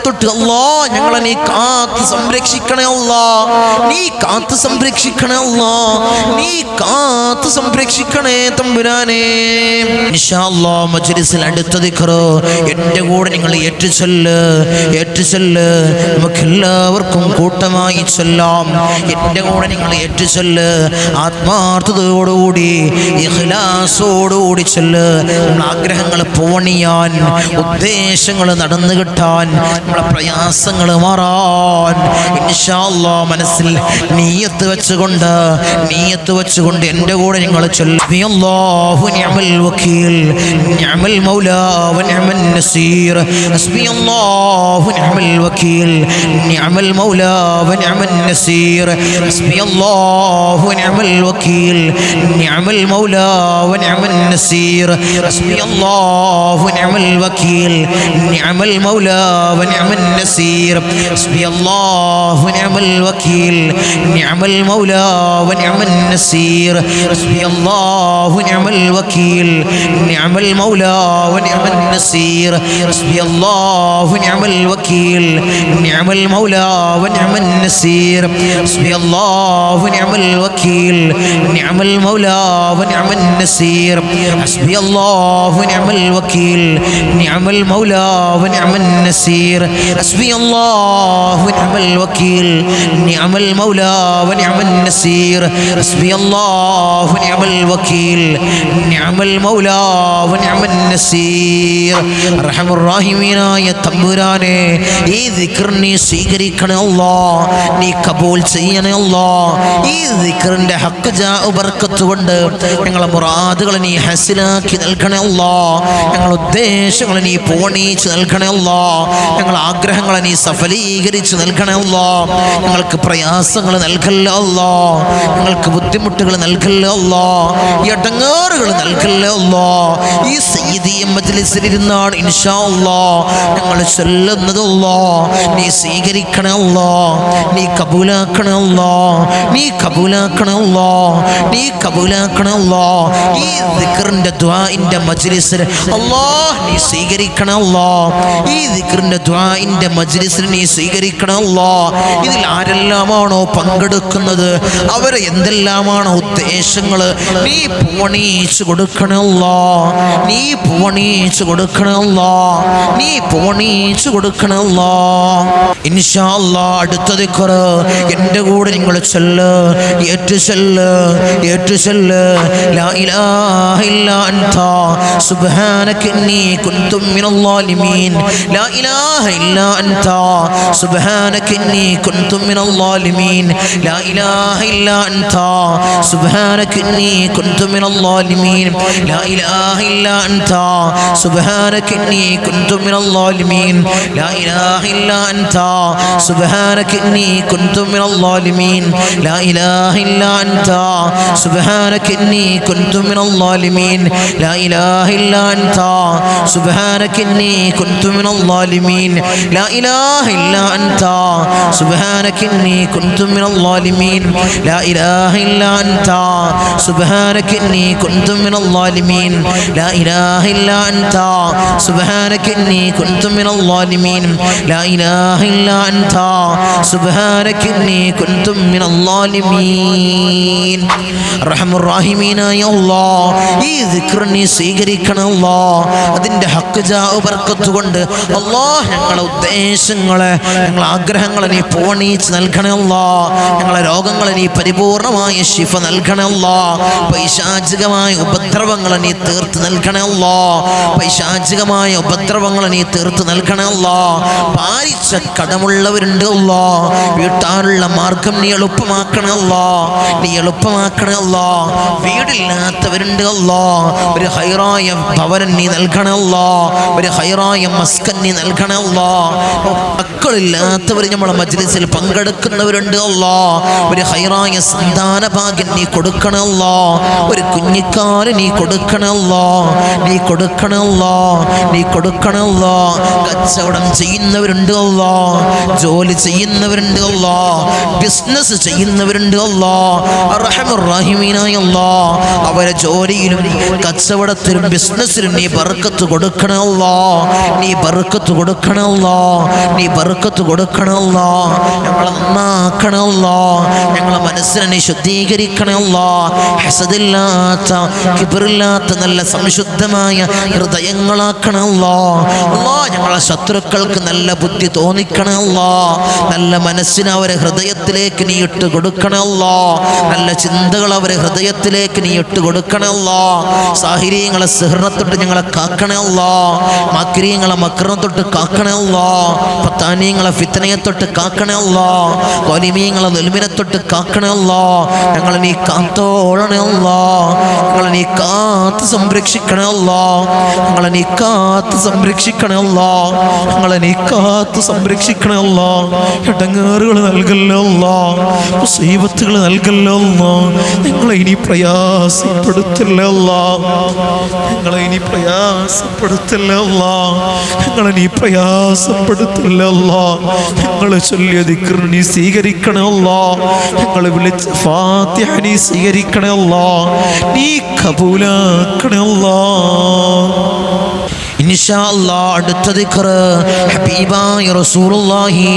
തൊട്ട് അല്ലാഹ് ഞങ്ങളെ നീ കാത്ത് സംരക്ഷിക്കണേ അല്ലാഹ് നീ കാത്ത് സംരക്ഷിക്കണേ അല്ലാഹ് നീ കാത്ത് സംരക്ഷിക്കണേ തമ്പുരാനേ ഇൻഷാ അല്ലാഹ് മജ്ലിസിൽ അടുത്ത ദിക്ർ എൻ്റെ കൂടെ നിങ്ങൾ ഏറ്റുചൊല്ല് നമുക്ക് എല്ലാവർക്കും കൂട്ടമായി ചൊല്ലാം എൻ്റെ കൂടെ നിങ്ങൾ ഏറ്റുചൊല്ല് ആത്മാർത്ഥതയോടുകൂടി ഇഖ്ലാസോടുകൂടി ചൊല്ല് ആഗ്രഹങ്ങൾ പൂവണിയാൻ ഉദ്ദേശങ്ങൾ നടന്നു കിട്ടാൻ നമ്മളെ പ്രയാസങ്ങൾ മാറാൻ ഇൻഷാ അല്ലാഹ് മനസ്സിൽ നീയത്ത് വെച്ചുകൊണ്ട് എൻ്റെ കൂടെ നിങ്ങൾ ചൊല്ല് അല്ലാഹു നിഅമൽ വകീൽ നിഅമൽ المولى ونعم النصير حسبي الله ونعم الوكيل نعم المولى ونعم النصير حسبي الله ونعم الوكيل نعم المولى ونعم النصير حسبي الله ونعم الوكيل نعم المولى ونعم النصير حسبي الله ونعم الوكيل نعم المولى ونعم النصير حسبي الله ونعم الوكيل نعم المولى ونعم النصير حسبي الله ونعم الوكيل نعم المولى ونعم النصير حسبي الله ونعم الوكيل نعم المولى ونعم النصير حسبي الله ونعم الوكيل نعم المولى ونعم النصير حسبي الله ونعم الوكيل نعم المولى ونعم النصير حسبي الله ونعم الوكيل نعم المولى ونعم النصير അർഹമർ റഹീമീനായ തമ്പുരാനെ ഈ ദിക്ർ നീ സ്വീകരിക്കണേ അല്ലാഹ്, നീ കബൂൽ ചെയ്യണേ അല്ലാഹ്. ഈ ദിക്റിന്റെ ഹഖ് ജാഉ ബർക്കത്ത് കൊണ്ട് ഞങ്ങളെ മുറാദുകളെ നീ ഹസിലാക്കി നൽകണേ അല്ലാഹ്. ഞങ്ങളുടെ ഉദ്ദേശങ്ങളെ നീ പൂർണ്ണീച്ച് നൽകണേ അല്ലാഹ്. ഞങ്ങളുടെ ആഗ്രഹങ്ങളെ നീ സഫലീകരിച്ച് നൽകണേ അല്ലാഹ്. ഞങ്ങൾക്ക് പ്രയാസങ്ങൾ നൽകല്ലേ അല്ലാഹ്, ഞങ്ങൾക്ക് ബുദ്ധിമുട്ടുകൾ നൽകല്ലേ അല്ലാഹ്, ഇടങ്ങേറുകൾ നൽകല്ലേ അല്ലാഹ്. ഈ സയ്യിദിയ മജ്ലിസിൽ ഇരുന്നാണ് ഇൻഷാ അല്ലാഹ് ഞങ്ങൾ ചൊല്ലുന്നത് അല്ലാഹ് നീ സ്വീകരിക്കണേ അല്ലാഹ്, നീ കബൂലാക്കണേ അല്ലാഹ്, നീ കബൂലാക്കണേ അല്ലാഹ്, നീ കബൂലാക്കണേ അല്ലാഹ്. ഈ ദിക്റിന്റെ ദുആഇന്റെ മജ്ലിസിൽ അല്ലാഹ് നീ സ്വീകരിക്കണേ അല്ലാഹ്. ഈ ദിക്റിന്റെ ദുആഇന്റെ മജ്ലിസിൽ നീ സ്വീകരിക്കണേ അല്ലാഹ്. ഇതിൽ ആരെല്ലാമാണോ പങ്കെടുക്കുന്നത് അവരെ എന്തെല്ലാമാണോ ഉദ്ദേശങ്ങൾ നീ പൂർണ്ണീച്ച് കൊടുക്കണേ അല്ലാഹ്, നീ പൂർണ്ണീച്ച് കൊടുക്കണേ അല്ലാഹ്, നീ പൂർണ്ണീച്ച് കൊടുക്കണേ അല്ലാഹ്. ഇൻഷാ അല്ലാഹ് അടുത്ത ദിക്ർ എൻ്റെ കൂടെ നിങ്ങൾ ചൊല്ല്, ഏറ്റു ചൊല്ല്, ഏറ്റു ചൊല്ല്. ലാ ഇലാഹ ഇല്ലാ അൻത സുബ്ഹാനക ഇന്നി കുൻതു മിനൽ ളാലിമീൻ. ലാ ഇലാഹ ഇല്ലാ അൻത സുബ്ഹാനക ഇന്നി കുൻതു മിനൽ ളാലിമീൻ. ലാ ഇലാഹ ഇല്ലാ അൻത സുബ്ഹാനക ഇന്നി കുൻതു മിനൽ ളാലിമീൻ. ലാ ഇലാഹ ഇല്ലാ അൻത സുബ്ഹാനക ഇന്നി കുൻതു മിനൽ ളാലിമീൻ. ലാ ഇലാഹ ഇല്ലാ അൻത സുബ്ഹാനക ഇന്നി കുൻതു മിനൽ ളാലിമീൻ. ലാ ഇലാഹ ഇല്ലാ അൻത സുബ്ഹാനക ഇന്നി കുൻതു മിനൽ ളാലിമീൻ. ലാ ഇലാഹ ഇല്ലാ അൻത സുബ്ഹാനക ഇന്നി കുൻതു മിനൽ ളാലിമീൻ. ലാ ഇലാഹ ഇല്ലാ അൻത സുബ്ഹാനക ഇന്നി കുൻതു മിനൽ ളാലിമീൻ. ലാ ഇലാഹ ഇല്ലാ അൻത സുബ്ഹാനക ഇന്നി കുൻതു മിനൽ ളാലിമീൻ. ലാ ഇലാഹ ഇല്ലാ അൻത സുബ്ഹാനക ഇന്നി കുൻതു മിനൽ ളാലിമീൻ. ലാ ഇലാഹ ഇല്ലാ അൻത സുബ്ഹാനക ഇന്നി കുൻതു മിനൽ ളാലിമീൻ. അർഹമർ റഹീമീനായ അല്ലാഹ് ഈ ദിക്ർ നീ സ്വീകരിക്കണം അല്ലാഹ്. അതിൻ്റെ ഹഖ് ജാഉ ബർക്കത്ത് കൊണ്ട് അല്ലാഹ് ഞങ്ങളുടെ ഉദ്ദേശങ്ങളെ ഞങ്ങളുടെ ആഗ്രഹങ്ങളെ നീ പൂർണ്ണീച്ച് നൽകണേ അല്ലാഹ്. ഞങ്ങളുടെ രോഗങ്ങളെ നീ പരിപൂർണമായ ശിഫ നൽകണേ അല്ലാഹ്. പൈശാചികമായ ഉപദ്രവങ്ങളെ നീ തീർത്ത് നൽകണേ അല്ലാഹ്. പൈശാചികമായ ഉപദ്രവങ്ങളെ നീ തീർത്ത് നൽകണേ അല്ലാഹ്. പാലിച്ച കടമുള്ളവരുണ്ട് അല്ലാഹ്, വീട്ടാനുള്ള മാർഗം നീ എളുപ്പമാക്കണേ അല്ലാഹ്, നീ എളുപ്പമാക്കണേ അല്ലാഹ്. വീടില്ലാത്തവരുണ്ട് അല്ലാഹ്, ഒരു ഹൈറായ ഭവനം നീ നൽകണേ അല്ലാഹ്, ഒരു ഹൈറായ മസ്കൻ നീ നൽകണേ അല്ലാഹ്. മക്കളില്ലാത്തവർ നമ്മളെ മജ്ലിസിൽ പങ്കെടുക്കുന്നവരുണ്ട് അല്ലാഹ്, ഒരു ഹൈറായ സന്താന ഭാഗ്യം നീ കൊടുക്കണേ അല്ലാഹ്, ഒരു കുഞ്ഞിക്കാല് നീ കൊടുക്കണേ അല്ലാഹ്, നീ കൊടുക്കണേ അല്ലാഹ്, നീ കൊടുക്കണേ അല്ലാഹ്. കച്ചവടം ചെയ്യുന്നവരുണ്ട് അല്ലാഹ്, ജോലി ചെയ്യുന്നവരുണ്ട് അല്ലാഹ്, ബിസിനസ് ചെയ്യുന്നവരുണ്ട് അല്ലാഹ്. അർഹമർ റഹീമീനായ അല്ലാഹ് അവരെ ജോലിയിലും കച്ചവടത്തിലും ബിസിനസ്സിലും നീ ബർക്കത്ത് കൊടുക്കണേ അല്ലാഹ്, നീ ബർക്കത്ത് കൊടുക്കണേ അല്ലാഹ്, നീ ബർക്കത്ത് കൊടുക്കണേ അല്ലാഹ്. ഞങ്ങളെ നന്നാക്കണേ അല്ലാഹ്, ഞങ്ങളെ മനസ്സിനെ നീ ശുദ്ധീകരിക്കണേ അല്ലാഹ്. ഹസദില്ലാത്ത കിബ്റില്ലാത്ത നല്ല സംശുദ്ധമായ ഹൃദയങ്ങളാക്കണേ അല്ലാഹ്. അല്ലാഹ് ഞങ്ങളെ ശത്രുക്കൾക്ക് നല്ല ബുദ്ധി തോന്നിക്കണേ അല്ലാഹ്, നല്ല മനസ്സിനെ അവരെ ഹൃദയത്തിലേക്ക് നീ ഇട്ട് കൊടുക്കണേ അല്ലാഹ്, നല്ല ചിന്തകൾ അവരെ ഹൃദയത്തിലേക്ക് നീ ഇട്ട് കൊടുക്കണേ അല്ലാഹ്. സാഹിര്യങ്ങളെ സിഹ്റിനെ തൊട്ട് ഞങ്ങളെ കാക്കണേ അല്ലാഹ്, മക്രിയങ്ങളെ മക്രിനെ തൊട്ട് കാക്കണേ അല്ലാഹ്, ഫത്താനിയങ്ങളെ ഫിത്നയെ തൊട്ട് കാക്കണേ അല്ലാഹ്, ഖാലിമീങ്ങളെ ദുൽമിനെ തൊട്ട് കാക്കണേ അല്ലാഹ്. ഞങ്ങളെ നീ കാത്തോളണേ അല്ലാഹ്, ഞങ്ങളെ നീ കാത്ത് സംരക്ഷിക്കണേ അല്ലാഹ്. ഞങ്ങളെ നീ കാത്ത് സംരക്ഷിക്കണേ അല്ലാ, ഞങ്ങളെ നീ കാത്ത് സംരക്ഷിക്കണേ അല്ലാ. ഇടങ്ങേറുകൾ നൽകല്ലോ അല്ലാ, മുസീബത്തുകൾ നൽകല്ലോ അല്ലാ. ഞങ്ങളെ ഇനി പ്രയാസപ്പെടുത്തില്ല അല്ലാ, ഞങ്ങളെ ഇനി പ്രയാസപ്പെടുത്തില്ല അല്ലാ, ഞങ്ങളെ നീ പ്രയാസപ്പെടുത്തില്ല അല്ലാ. ഞങ്ങളെ ചൊല്ലിയ ദിക്ർ നീ സ്വീകരിക്കണേ അല്ലാ, ഞങ്ങളെ വിളിച്ച ഫാത്തിഹ നീ സ്വീകരിക്കണേ അല്ലാ, നീ ഖബൂലാക്കണേ അല്ലാ. ഇൻഷാ അല്ലാഹ് അടുത്ത ദിക്ർ ഹബീബായ റസൂലുള്ളാഹി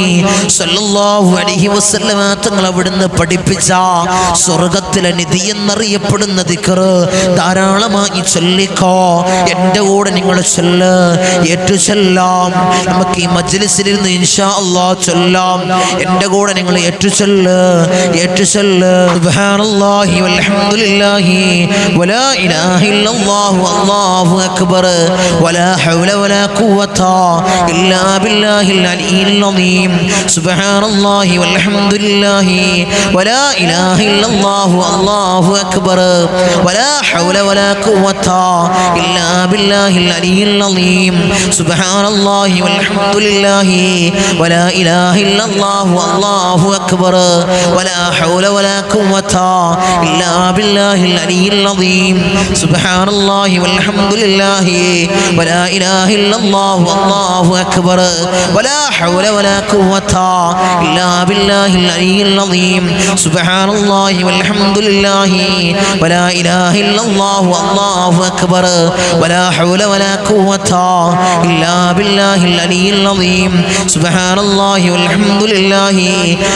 സ്വല്ലല്ലാഹു അലൈഹി വസല്ലമ തങ്ങൾ അവിടുന്ന് പഠിപ്പിച്ച സ്വർഗ്ഗത്തിലെ നിധി എന്നറിയപ്പെടുന്ന ദിക്ർ ധാരാളമായി ചൊല്ലിക്കോ. എൻ്റെ കൂടെ നിങ്ങൾ ചൊല്ല്, ഏറ്റു ചൊല്ലാം. നമുക്ക് ഈ മജ്ലിസിലിരുന്ന് ഇൻഷാ അല്ലാഹ് ചൊല്ലാം. എൻ്റെ കൂടെ നിങ്ങൾ ഏറ്റു ചൊല്ല്, ഏറ്റു ചൊല്ല്. സുബ്ഹാനല്ലാഹി വൽഹംദുലില്ലാഹി വലാ ഇലാഹ ഇല്ലല്ലാഹു അല്ലാഹു അക്ബർ വലാ حول ولا قوة إلا بالله العلي العظيم سبحان الله والحمد لله ولا إله إلا الله الله أكبر ولا حول ولا قوة إلا بالله العلي العظيم سبحان الله والحمد لله ولا إله إلا الله الله أكبر ولا حول ولا قوة إلا بالله العلي العظيم سبحان الله والحمد لله ولا إله إلا الله والله أكبر ولا حول ولا قوة إلا بالله العلي العظيم سبحان الله والحمد لله ولا إله إلا الله والله أكبر ولا حول ولا قوة إلا بالله العلي العظيم سبحان الله والحمد لله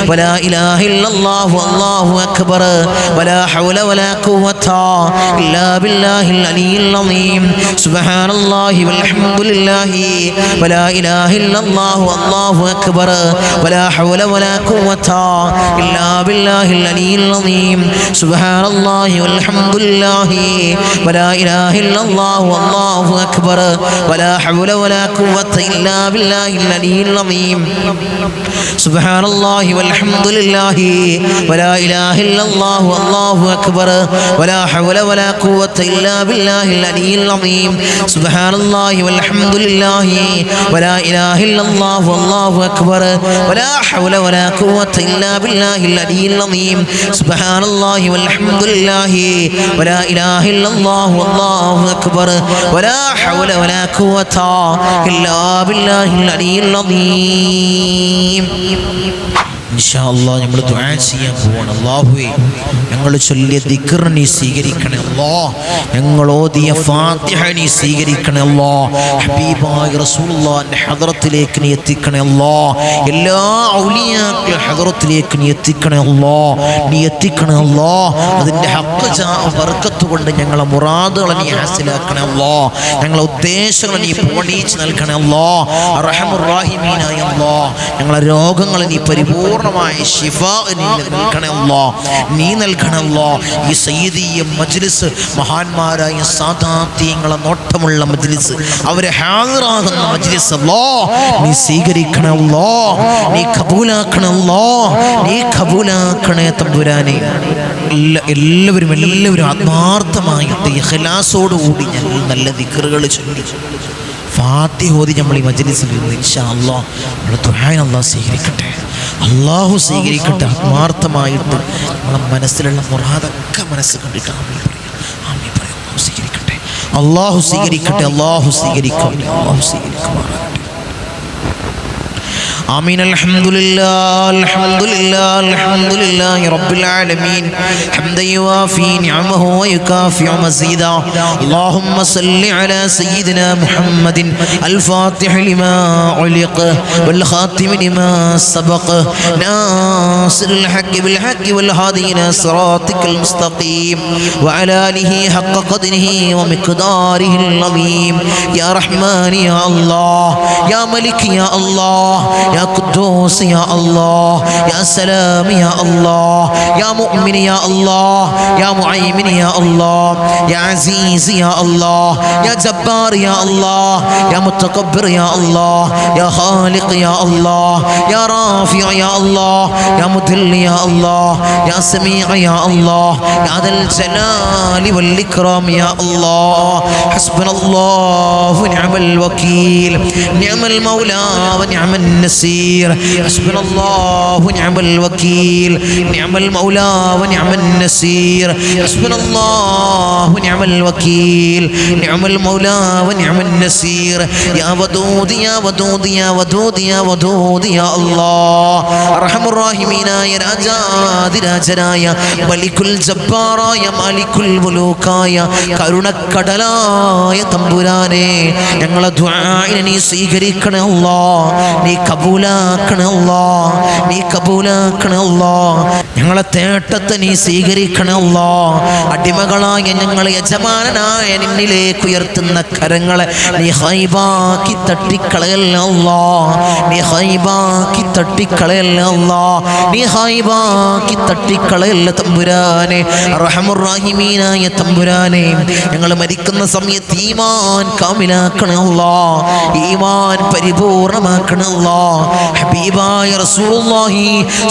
ولا إله إلا الله والله أكبر ولا حول ولا قوة إلا بالله العلي العظيم سبحان الله والحمد لله ولا إله إلا الله والله أكبر ولا حول ولا قوة إلا بالله العلي العظيم سبحان الله والحمد لله ولا إله إلا الله والله أكبر ولا حول ولا قوة إلا بالله العلي العظيم سبحان الله والحمد لله ولا إله إلا الله والله أكبر ولا حول ولا قوة إلا بالله العلي العظيم سبحان الله والحمد لله ولا إله إلا الله والله أكبر ولا حول ولا قوة إلا بالله العلي العظيم سبحان الله والحمد لله ولا إله إلا الله والله أكبر ولا حول ولا قوة إلا بالله العلي العظيم ഇൻഷാ അല്ലാഹ് നമ്മൾ ദുആ ചെയ്യാൻ പോവാണ്. അല്ലാഹുവേ ഞങ്ങൾ ചൊല്ലിയ ദിക്ർ നീ സ്വീകരിക്കണേ അല്ലാഹ്, ഞങ്ങൾ ഓതിയ ഫാത്തിഹ നീ സ്വീകരിക്കണേ അല്ലാഹ്, ഹബീബായ റസൂലുള്ളാഹിന്റെ ഹദ്റത്തിലേക്ക് നീ എത്തിക്കണേ അല്ലാഹ്, എല്ലാ ഔലിയാക്കളുടെ ഹദ്റത്തിലേക്ക് നീ എത്തിക്കണേ അല്ലാഹ്, നീ എത്തിക്കണേ അല്ലാഹ്. അതിൻ്റെ ഹഖ് ബർക്കത്ത് കൊണ്ട് ഞങ്ങളെ മുറാദുകളെ നീ ഹാസിലാക്കണേ അല്ലാഹ്, ഞങ്ങളെ ഉദ്ദേശങ്ങൾ നീ പൂർണ്ണീച്ച് നൽകണേ അല്ലാഹ്. അർഹമുർ റഹീമീനായ അല്ലാഹ് ഞങ്ങളെ രോഗങ്ങളെ നീ പരിപൂർണ്ണ ശിഫാ നീ നൽകണേ അല്ലാഹ്, നീ നൽകണേ അല്ലാഹ്. ഈ സയ്യിദിയ മജ്ലിസ് മഹാന്മാരായ സാദാത്യങ്ങളെ നോട്ടമുള്ള മജ്ലിസ്, അവരെ ഹാദിറാകുന്ന മജ്ലിസ് അല്ലാഹ് നീ സ്വീകരിക്കണേ അല്ലാഹ്, നീ ഖബൂലാക്കണേ അല്ലാഹ്, നീ ഖബൂലാക്കണേ തമ്പുരാനെ. എല്ലാവരും ആത്മാർത്ഥമായിട്ട് ഇഖ്ലാസോടുകൂടി ഞങ്ങൾ നല്ല ദിക്റുകൾ ചൊല്ലി ഫാത്തിഹ ഓതി നമ്മൾ ഈ മജ്ലിസിൽ ഇരുന്ന് ഇൻഷാ അല്ലാഹ് നമ്മുടെ ദുആ അല്ലാഹ് സ്വീകരിക്കട്ടെ, അല്ലാഹു സ്വീകരിക്കട്ടെ. ആത്മാർത്ഥമായിട്ട് നമ്മളെ മനസ്സിലുള്ള മുറാദൊക്കെ മനസ്സ് കണ്ടിട്ട് ആമീൻ പറയാം. അല്ലാഹു സ്വീകരിക്കട്ടെ, അല്ലാഹു സ്വീകരിക്കട്ടെ, അല്ലാഹു സ്വീകരിക്കും, അല്ലാഹു സ്വീകരിക്കുമാറാകട്ടെ. آمين. الحمد لله رب العالمين حمدا يوافي نعمه ويكافئ مزيدا. اللهم صل على سيدنا محمد الفاتح لما علق والخاتم لما سبق ناصر الحق بالحق والهادي إلى صراطك المستقيم وعلى آله حق قدره ومقداره العظيم. يا رحمن يا الله، يا ملك يا الله، യാ ഖുദ്ദൂസ് യാ അല്ലാഹ്, യാ സലാം യാ അല്ലാഹ്, യാ മുഅ്മിൻ യാ അല്ലാഹ്, യാ മുഅയ്മിൻ യാ അല്ലാഹ്, യാ അസീസ് യാ അല്ലാഹ്, യാ ജബ്ബാർ യാ അല്ലാഹ്, യാ മുതകബ്ബിർ യാ അല്ലാഹ്, യാ ഖാലിഖ് യാ അല്ലാഹ്, യാ റാഫിഅ യാ അല്ലാഹ്, യാ മുദിൽ യാ അല്ലാഹ്, യാ സമീഅ യാ അല്ലാഹ്, യാ ദൽ ജലാലി വൽ ഇക്റാം യാ അല്ലാഹ്. ഹസ്ബുനല്ലാഹു നിഅമൽ വകീൽ, നിഅമൽ മൗലാ വനിഅമൻ നസീർ. ഹസ്ബുനല്ലാഹു നിഅമൽ വകീൽ, നിഅമൽ മൗലാ വനിഅമൻ നസീർ. ഹസ്ബുനല്ലാഹു നിഅമൽ വകീൽ, നിഅമൽ മൗലാ വനിഅമൻ നസീർ. യാ വദൂദ് യാ വദൂദ് യാ വദൂദ് യാ വദൂദ് യാ അല്ലാഹ്. അർഹമുർ റഹീമീനായ രാജാതിരാജനായ മലിക്കുൽ ജബ്ബാറായ മാലിക്കുൽ മുലൂക്കായ കരുണക്കടലായ തമ്പുരാനെ, ഞങ്ങളെ ദുആഇനെ നീ സ്വീകരിക്കണേ അല്ലാഹ്, നീ കബൂലാക്കണേ അല്ലാഹ്, നീ കബൂലാക്കണേ അല്ലാഹ്. ഞങ്ങളെ തേട്ടത്തെ നീ സ്വീകരിക്കണേ അല്ലാഹ്. അടിമകളായ ഞങ്ങളെ യജമാനനായ നിന്നിലേക്ക് ഉയർത്തുന്ന കരങ്ങളെ നീ ഹൈബാക്കി തട്ടിക്കളയല്ല അല്ലാഹ്, നീ ഹൈബാക്കി തട്ടിക്കളയല്ല അല്ലാഹ്, നീ ഹൈബാക്കി തട്ടിക്കളയല്ല തമ്പുരാനെ. റഹ്മുർ റഹീമീനായ തമ്പുരാനെ, ഞങ്ങൾ മരിക്കുന്ന സമയത്ത് ഈമാൻ കാമിലാക്കണേ അല്ലാഹ്, ഈമാൻ പരിപൂർണമാക്കണേ അല്ലാഹ്. ഹബീബായ റസൂലുള്ളാഹി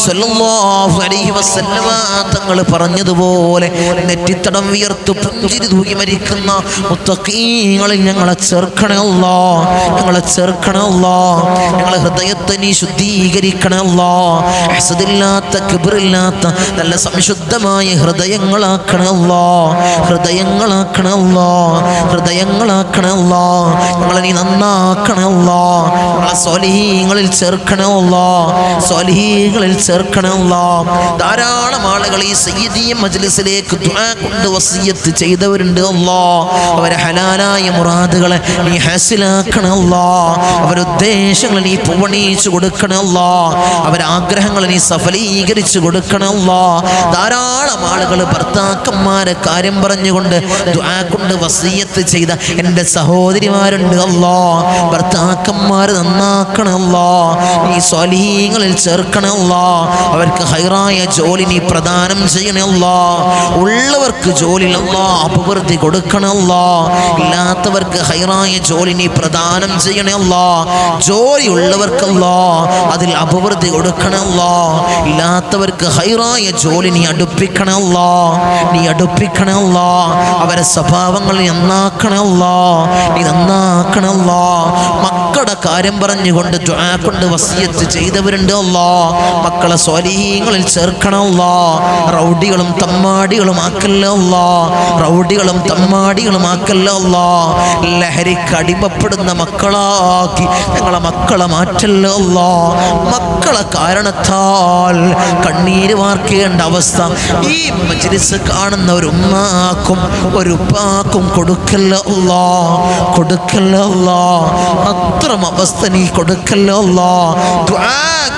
സ്വല്ലല്ലാഹു അലൈഹി വസല്ലമ തങ്ങൾ പറഞ്ഞതുപോലെ നെറ്റിത്തടം വിയർത്തു പുഞ്ചിരി തൂകി മരിക്കുന്ന മുത്തഖീങ്ങളിൽ ഞങ്ങളെ ചേർക്കണേ അല്ലാഹ്, ഞങ്ങളെ ചേർക്കണേ അല്ലാഹ്. ഞങ്ങളെ ഹൃദയത്തെ നീ ശുദ്ധീകരിക്കണേ അല്ലാഹ്. ഹസദില്ലാത്ത കിബ്റില്ലാത്ത നല്ല സംശുദ്ധമായ ഹൃദയങ്ങളാക്കണേ അല്ലാഹ്, ഹൃദയങ്ങളാക്കണേ അല്ലാഹ്, ഹൃദയങ്ങളാക്കണേ അല്ലാഹ്. ഞങ്ങളെ നീ നന്നാക്കണേ അല്ലാഹ്, ഞങ്ങളെ സ്വാലിഹീങ്ങളിൽ ചേർക്കണേ അല്ലാഹ്, സ്വാലിഹീങ്ങളിൽ ചേർക്കണേ അല്ലാഹ്. ധാരാളം ആളുകൾ ഈ സയ്യിദിയ മജ്ലിസിലേക്ക് ദുആ കൊണ്ട് വസിയത്ത് ചെയ്തവരുണ്ട് അല്ലാഹ്. അവരെ ഹലാലായ മുറാദുകളെ നീ ഹാസിലാക്കണേ അല്ലാഹ്, അവരുടെ ഉദ്ദേശങ്ങളെ നീ പൂവണിയിച്ചു കൊടുക്കണേ അല്ലാഹ്, അവരുടെ ആഗ്രഹങ്ങളെ നീ സഫലീകരിച്ചു കൊടുക്കണേ അല്ലാഹ്. ധാരാളം ആളുകൾ ഭർത്താക്കന്മാരെ കാര്യം പറഞ്ഞുകൊണ്ട് ദുആ കൊണ്ട് വസിയത്ത് ചെയ്ത എൻ്റെ സഹോദരിമാരുണ്ട് അല്ലാഹ്. ഭർത്താക്കന്മാരെ നന്നാക്കണേ അല്ലാഹ്, നീ സ്വാലിഹീങ്ങളിൽ ചേർക്കണേ അല്ലാഹ്. അവർക്ക് ഹൈറായ ജോലി നീ പ്രദാനം ചെയ്യണേ അല്ലാഹ്. ഉള്ളവർക്ക് ജോലി അല്ലാഹ് അഭിവൃദ്ധി കൊടുക്കണേ അല്ലാഹ്, ഇല്ലാത്തവർക്ക് ഹൈറായ ജോലി നീ പ്രദാനം ചെയ്യണേ അല്ലാഹ്. ജോലി ഉള്ളവർക്ക് അല്ലാഹ് അതിൽ അഭിവൃദ്ധി കൊടുക്കണേ അല്ലാഹ്, ഇല്ലാത്തവർക്ക് ഹൈറായ ജോലി നീ അടുപ്പിക്കണേ അല്ലാഹ്, നീ അടുപ്പിക്കണേ അല്ലാഹ്. അവരെ സ്വഭാവങ്ങൾ നന്നാക്കണേ അല്ലാഹ്, നീ നന്നാക്കണേ അല്ലാഹ്. മക്കളുടെ കാര്യം പറഞ്ഞുകൊണ്ട് ദുആ കൊണ്ട് വസിയത്ത് ചെയ്തവരുണ്ട് അല്ലാഹ്. മക്കളെ സ്വാലിഹീങ്ങളിൽ ചേർക്കണേ അല്ലാഹ്. റൗഡികളും തമ്മാടികളും ആക്കല്ലേ അല്ലാഹ്, റൗഡികളും തമ്മാടികളും ആക്കല്ലേ അല്ലാഹ്. ലഹരിക്ക് അടിമപ്പെടുന്ന മക്കളാക്കി ഞങ്ങളെ മക്കളെ മാറ്റല്ലേ അല്ലാഹ്. മക്കളെ കാരണത്താൽ കണ്ണീര് വാർക്കേണ്ട അവസ്ഥ ഈ മജ്ലിസ് കാണുന്ന ഒരു ഉമ്മാക്കും ഒരു ഉപ്പാക്കും കൊടുക്കല്ലേ അല്ലാഹ്, കൊടുക്കല്ലേ അല്ലാഹ്. അത്തരം അവസ്ഥ നീ കൊടുക്കല്ലേ അല്ലാഹ്. ദുആ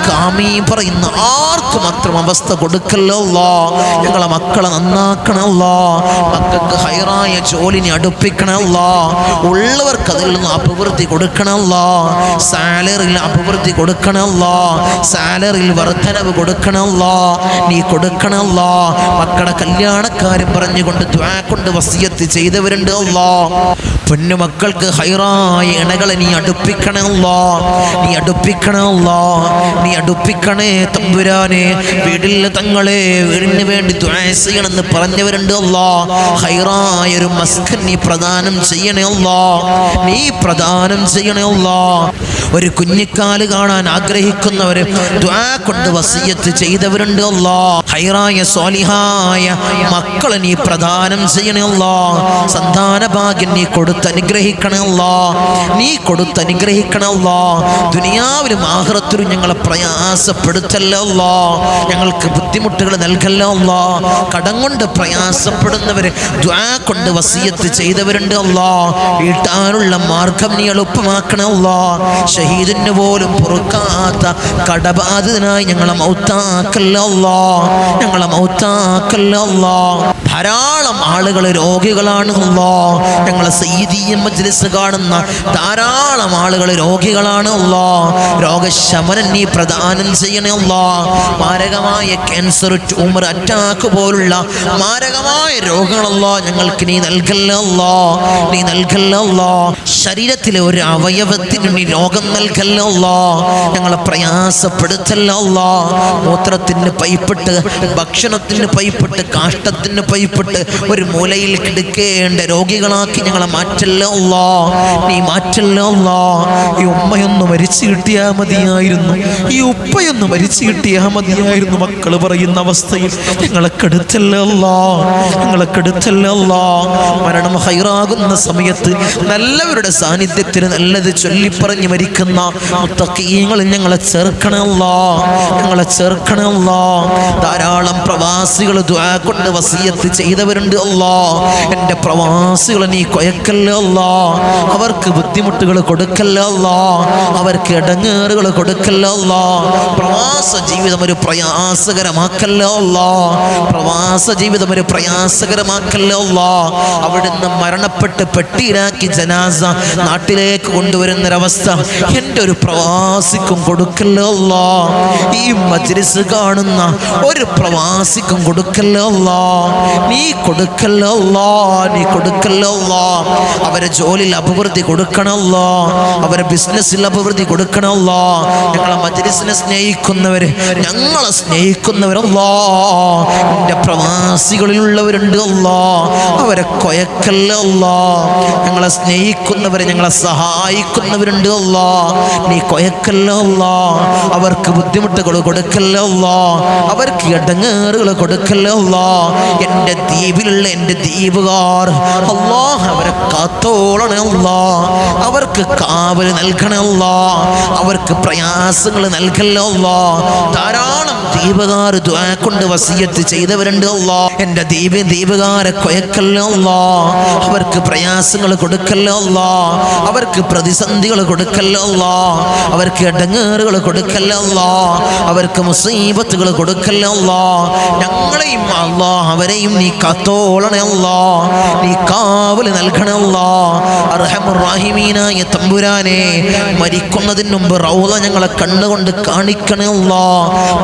കാമീ പറയുന്ന ആർക്കും അത്തരം അവസ്ഥ കൊടുക്കല്ലേ അല്ലാഹ്. ഞങ്ങളെ മക്കളെ നന്നാക്കണേ അല്ലാഹ്, മക്കൾക്ക് ഹൈറായ ജോലി നീ അടുപ്പിക്കണേ അല്ലാഹ്. ഉള്ളവർക്ക് അതിൽ നിന്ന് അഭിവൃദ്ധി കൊടുക്കണേ അല്ലാഹ്. സാലറിയിൽ അഭിവൃദ്ധി കൊടുക്കണേ അല്ലാഹ്, സാലറിയിൽ വർധനവ് കൊടുക്കണേ അല്ലാഹ്, നീ കൊടുക്കണേ അല്ലാഹ്. മക്കളുടെ കല്യാണക്കാരും പറഞ്ഞുകൊണ്ട് ദുആ കൊണ്ട് വസിയത്ത് ചെയ്തവരുണ്ട് അല്ലാഹ്. പൊന്നു മക്കൾക്ക് ഹൈറായ ഇണകളെ നീ അടുപ്പിക്കണേ അല്ലാഹ്, നീ അടുപ്പിക്കണേ അല്ലാഹ്, നീ അടുപ്പിക്കണേ തമ്പുരാനെ. വീടിൽ തങ്ങളെ വീടിന് വേണ്ടി ദുആ ചെയ്യണമെന്ന് പറഞ്ഞവരുണ്ട് അല്ലാഹ്. ഹൈറായ ഒരു മസ്കൻ നീ പ്രദാനം ചെയ്യണേ അല്ലാഹ്, നീ പ്രദാനം ചെയ്യണേ അല്ലാഹ്. ഒരു കുഞ്ഞിക്കാല് കാണാൻ ആഗ്രഹിക്കുന്നവര് ദുആ കൊണ്ട് വസിയത്ത് ചെയ്തവരുണ്ട് അല്ലാഹ്. ഹൈറായ സ്വാലിഹായ മക്കളെ നീ പ്രദാനം ചെയ്യണേ അല്ലാഹ്. സന്താന ഭാഗ്യം നീ കൊടുത്തനുഗ്രഹിക്കണേ അല്ലാഹ്, നീ കൊടുത്തനുഗ്രഹിക്കണേ അല്ലാഹ്. ദുനിയാവിലും ആഖിറത്തിലും ഞങ്ങളെ പ്രയാസപ്പെടുത്തല്ലേ അല്ലാഹ്, ഞങ്ങൾക്ക് ബുദ്ധിമുട്ടുകൾ നൽകല്ലേ അല്ലാഹ്. കടം കൊണ്ട് പ്രയാസപ്പെടുന്നവര് ദുആ കൊണ്ട് വസിയത്ത് ചെയ്തവരുണ്ട് അല്ലാഹ്. വീട്ടാനുള്ള മാർഗം നീ എളുപ്പമാക്കണേ അല്ലാഹ്. ഷഹീദിന് പോലും പൊറുക്കാത്ത കടബാധിതനായി ഞങ്ങളെ മൗത്താക്കല്ലേ അല്ലാഹ്, ഞങ്ങളെ മൗത്താക്കല്ലേ അല്ലാഹ്. ധാരാളം ആളുകൾ രോഗികളാണ് അല്ലാഹ്. ഞങ്ങളെ സയ്യിദിയ മജ്ലിസ് കാണുന്ന ധാരാളം ആളുകൾ രോഗികളാണ് അല്ലാഹ്. രോഗശമനം നീ പ്രദാനം ചെയ്യണേ അല്ലാഹ്. മാരകമായ ക്യാൻസർ, ട്യൂമർ, അറ്റാക്ക് പോലുള്ള മാരകമായ രോഗങ്ങളല്ലോ ഞങ്ങൾക്ക് നീ നൽകല്ലേ അല്ലാഹ്. നീ നൽകല്ലേ അല്ലാഹ്. ശരീരത്തിലെ ഒരു അവയവത്തിന് നീ രോഗം നൽകല്ലേ അല്ലാഹ്. ഞങ്ങളെ പ്രയാസപ്പെടുത്തല്ലേ അല്ലാഹ്. മൂത്രത്തിന് പൈപ്പിട്ട്, ഭക്ഷണത്തിന് പൈപ്പിട്ട്, കാഷ്ടത്തിന് പൈപ്പിട്ട് ഒരു മൂലയിൽ കിടക്കേണ്ട രോഗികളാക്കി ഞങ്ങളെ മാറ്റല്ലേ അല്ലാഹ്. നീ മാറ്റല്ലേ അല്ലാഹ്. ഈ ഉമ്മയൊന്ന് മരിച്ചു കിട്ടിയാൽ മതിയായിരുന്നു, ഈ ഉപ്പയൊന്ന് മരിച്ചു കിട്ടിയാൽ മതിയായിരുന്നു മക്കള് പറയുന്ന അവസ്ഥയിൽ ഞങ്ങളെ കെടുത്തല്ലേ അല്ലാഹ്. ഞങ്ങളെ കെടുത്തല്ലേ അല്ലാഹ്. മരണം ഹൈറാകുന്ന സമയത്ത് നല്ലവരുടെ സാന്നിധ്യത്തിന് നല്ലത് ചൊല്ലിപ്പറഞ്ഞ് മരിക്കുന്ന മുത്തഖീങ്ങളിൽ ഞങ്ങളെ ചേർക്കണേ അല്ലാഹ്. ഞങ്ങളെ ചേർക്കണേ അല്ലാഹ്. ധാരാളം പ്രവാസികൾ ദുആ കൊണ്ട് വസിയത്ത് ചെയ്തവരുണ്ട് അല്ലാഹ്. എൻ്റെ പ്രവാസികളെ നീ കൊയക്കല്ലേ അല്ലാഹ്. അവർക്ക് ബുദ്ധിമുട്ടുകൾ കൊടുക്കല്ലേ അല്ലാഹ്. അവർക്ക് ഇടങ്ങേറുകൾ കൊടുക്കല്ലേ അല്ലാഹ്. പ്രവാസ ജീവിതം ഒരു പ്രയാസകരമാക്കല്ലേ അല്ലാഹ്. പ്രവാസ ജീവിതം ഒരു പ്രയാസകരമാക്കല്ലേ അല്ലാഹ്. അവിടുന്ന് മരണപ്പെട്ട് പെട്ടിയിലാക്കി ജനാസ നാട്ടിലേക്ക് കൊണ്ടുവരുന്നൊരവസ്ഥ എൻ്റെ ഒരു പ്രവാസിക്കും കൊടുക്കല്ലേ അല്ലാഹ്. ഈ മജ്ലിസ് കാണുന്ന ഒരു പ്രവാസിക്കും കൊടുക്കല്ലേ അല്ലാഹ്. നീ കൊടുക്കല്ലേ അല്ലാഹ്. നീ കൊടുക്കല്ലേ അല്ലാഹ്. അവരെ ജോലിയിൽ അഭിവൃദ്ധി കൊടുക്കണമല്ലോ. അവരെ ബിസിനസ്സിൽ അഭിവൃദ്ധി കൊടുക്കണമല്ലോ. ഞങ്ങളെ മജ്ലിസിനെ സ്നേഹിക്കുന്നവര്, ഞങ്ങളെ സ്നേഹിക്കുന്നവരല്ലോ. എൻ്റെ പ്രവാസികളിലുള്ളവരുണ്ട് അല്ലോ. അവരെ കൊയക്കല്ലേ അല്ലോ. ഞങ്ങളെ സ്നേഹിക്കുന്നവരെ, ഞങ്ങളെ സഹായിക്കുന്നവരുണ്ട് അല്ലോ. നീ കൊയക്കല്ലേ അല്ലോ. അവർക്ക് ബുദ്ധിമുട്ടുകൾ കൊടുക്കല്ലേ അല്ലോ. അവർക്ക് ഇടങ്ങേറുകൾ കൊടുക്കല്ലേ അല്ലോ. എൻ്റെ ദ്വീപിലുള്ള എൻ്റെ ദ്വീപുകാർ അല്ലോ, അവരെ കാത്തോളണേ അല്ലോ. അവർക്ക് കാവൽ നൽകണേ അല്ലോ. അവർക്ക് പ്രയാസങ്ങൾ നൽകല്ലേ അല്ലോ. ധാരാളം ദ്വീപുകാർ ദുആ കൊണ്ട് വസിയത്ത് ചെയ്തവരുണ്ട് അല്ലോ. എൻ്റെ ദ്വീപുകാരെ കൊയക്കല്ലേ അല്ലോ. അവർക്ക് പ്രയാസങ്ങൾ കൊടുക്കല്ലേ അല്ലോ. അവർക്ക് പ്രതിസന്ധികൾ കൊടുക്കല്ലേ അല്ലോ. അവർക്ക് ഇടങ്ങേറുകൾ കൊടുക്കല്ലേ അല്ലോ. അവർക്ക് മുസീബത്തുകൾ കൊടുക്കല്ലേ അല്ലോ. ഞങ്ങളെയും അല്ലോ അവരെയും നീ കാത്തോളണേ അല്ലോ. നീ കാവൽ നൽകണേ അല്ലോ. അർഹമുർ റഹീമീനായ തമ്പുരാനെ, മരിക്കുന്നതിന് മുമ്പ് റൗള ഞങ്ങളെ കണ്ണുകൊണ്ട് കാണിക്കണേ അല്ലോ.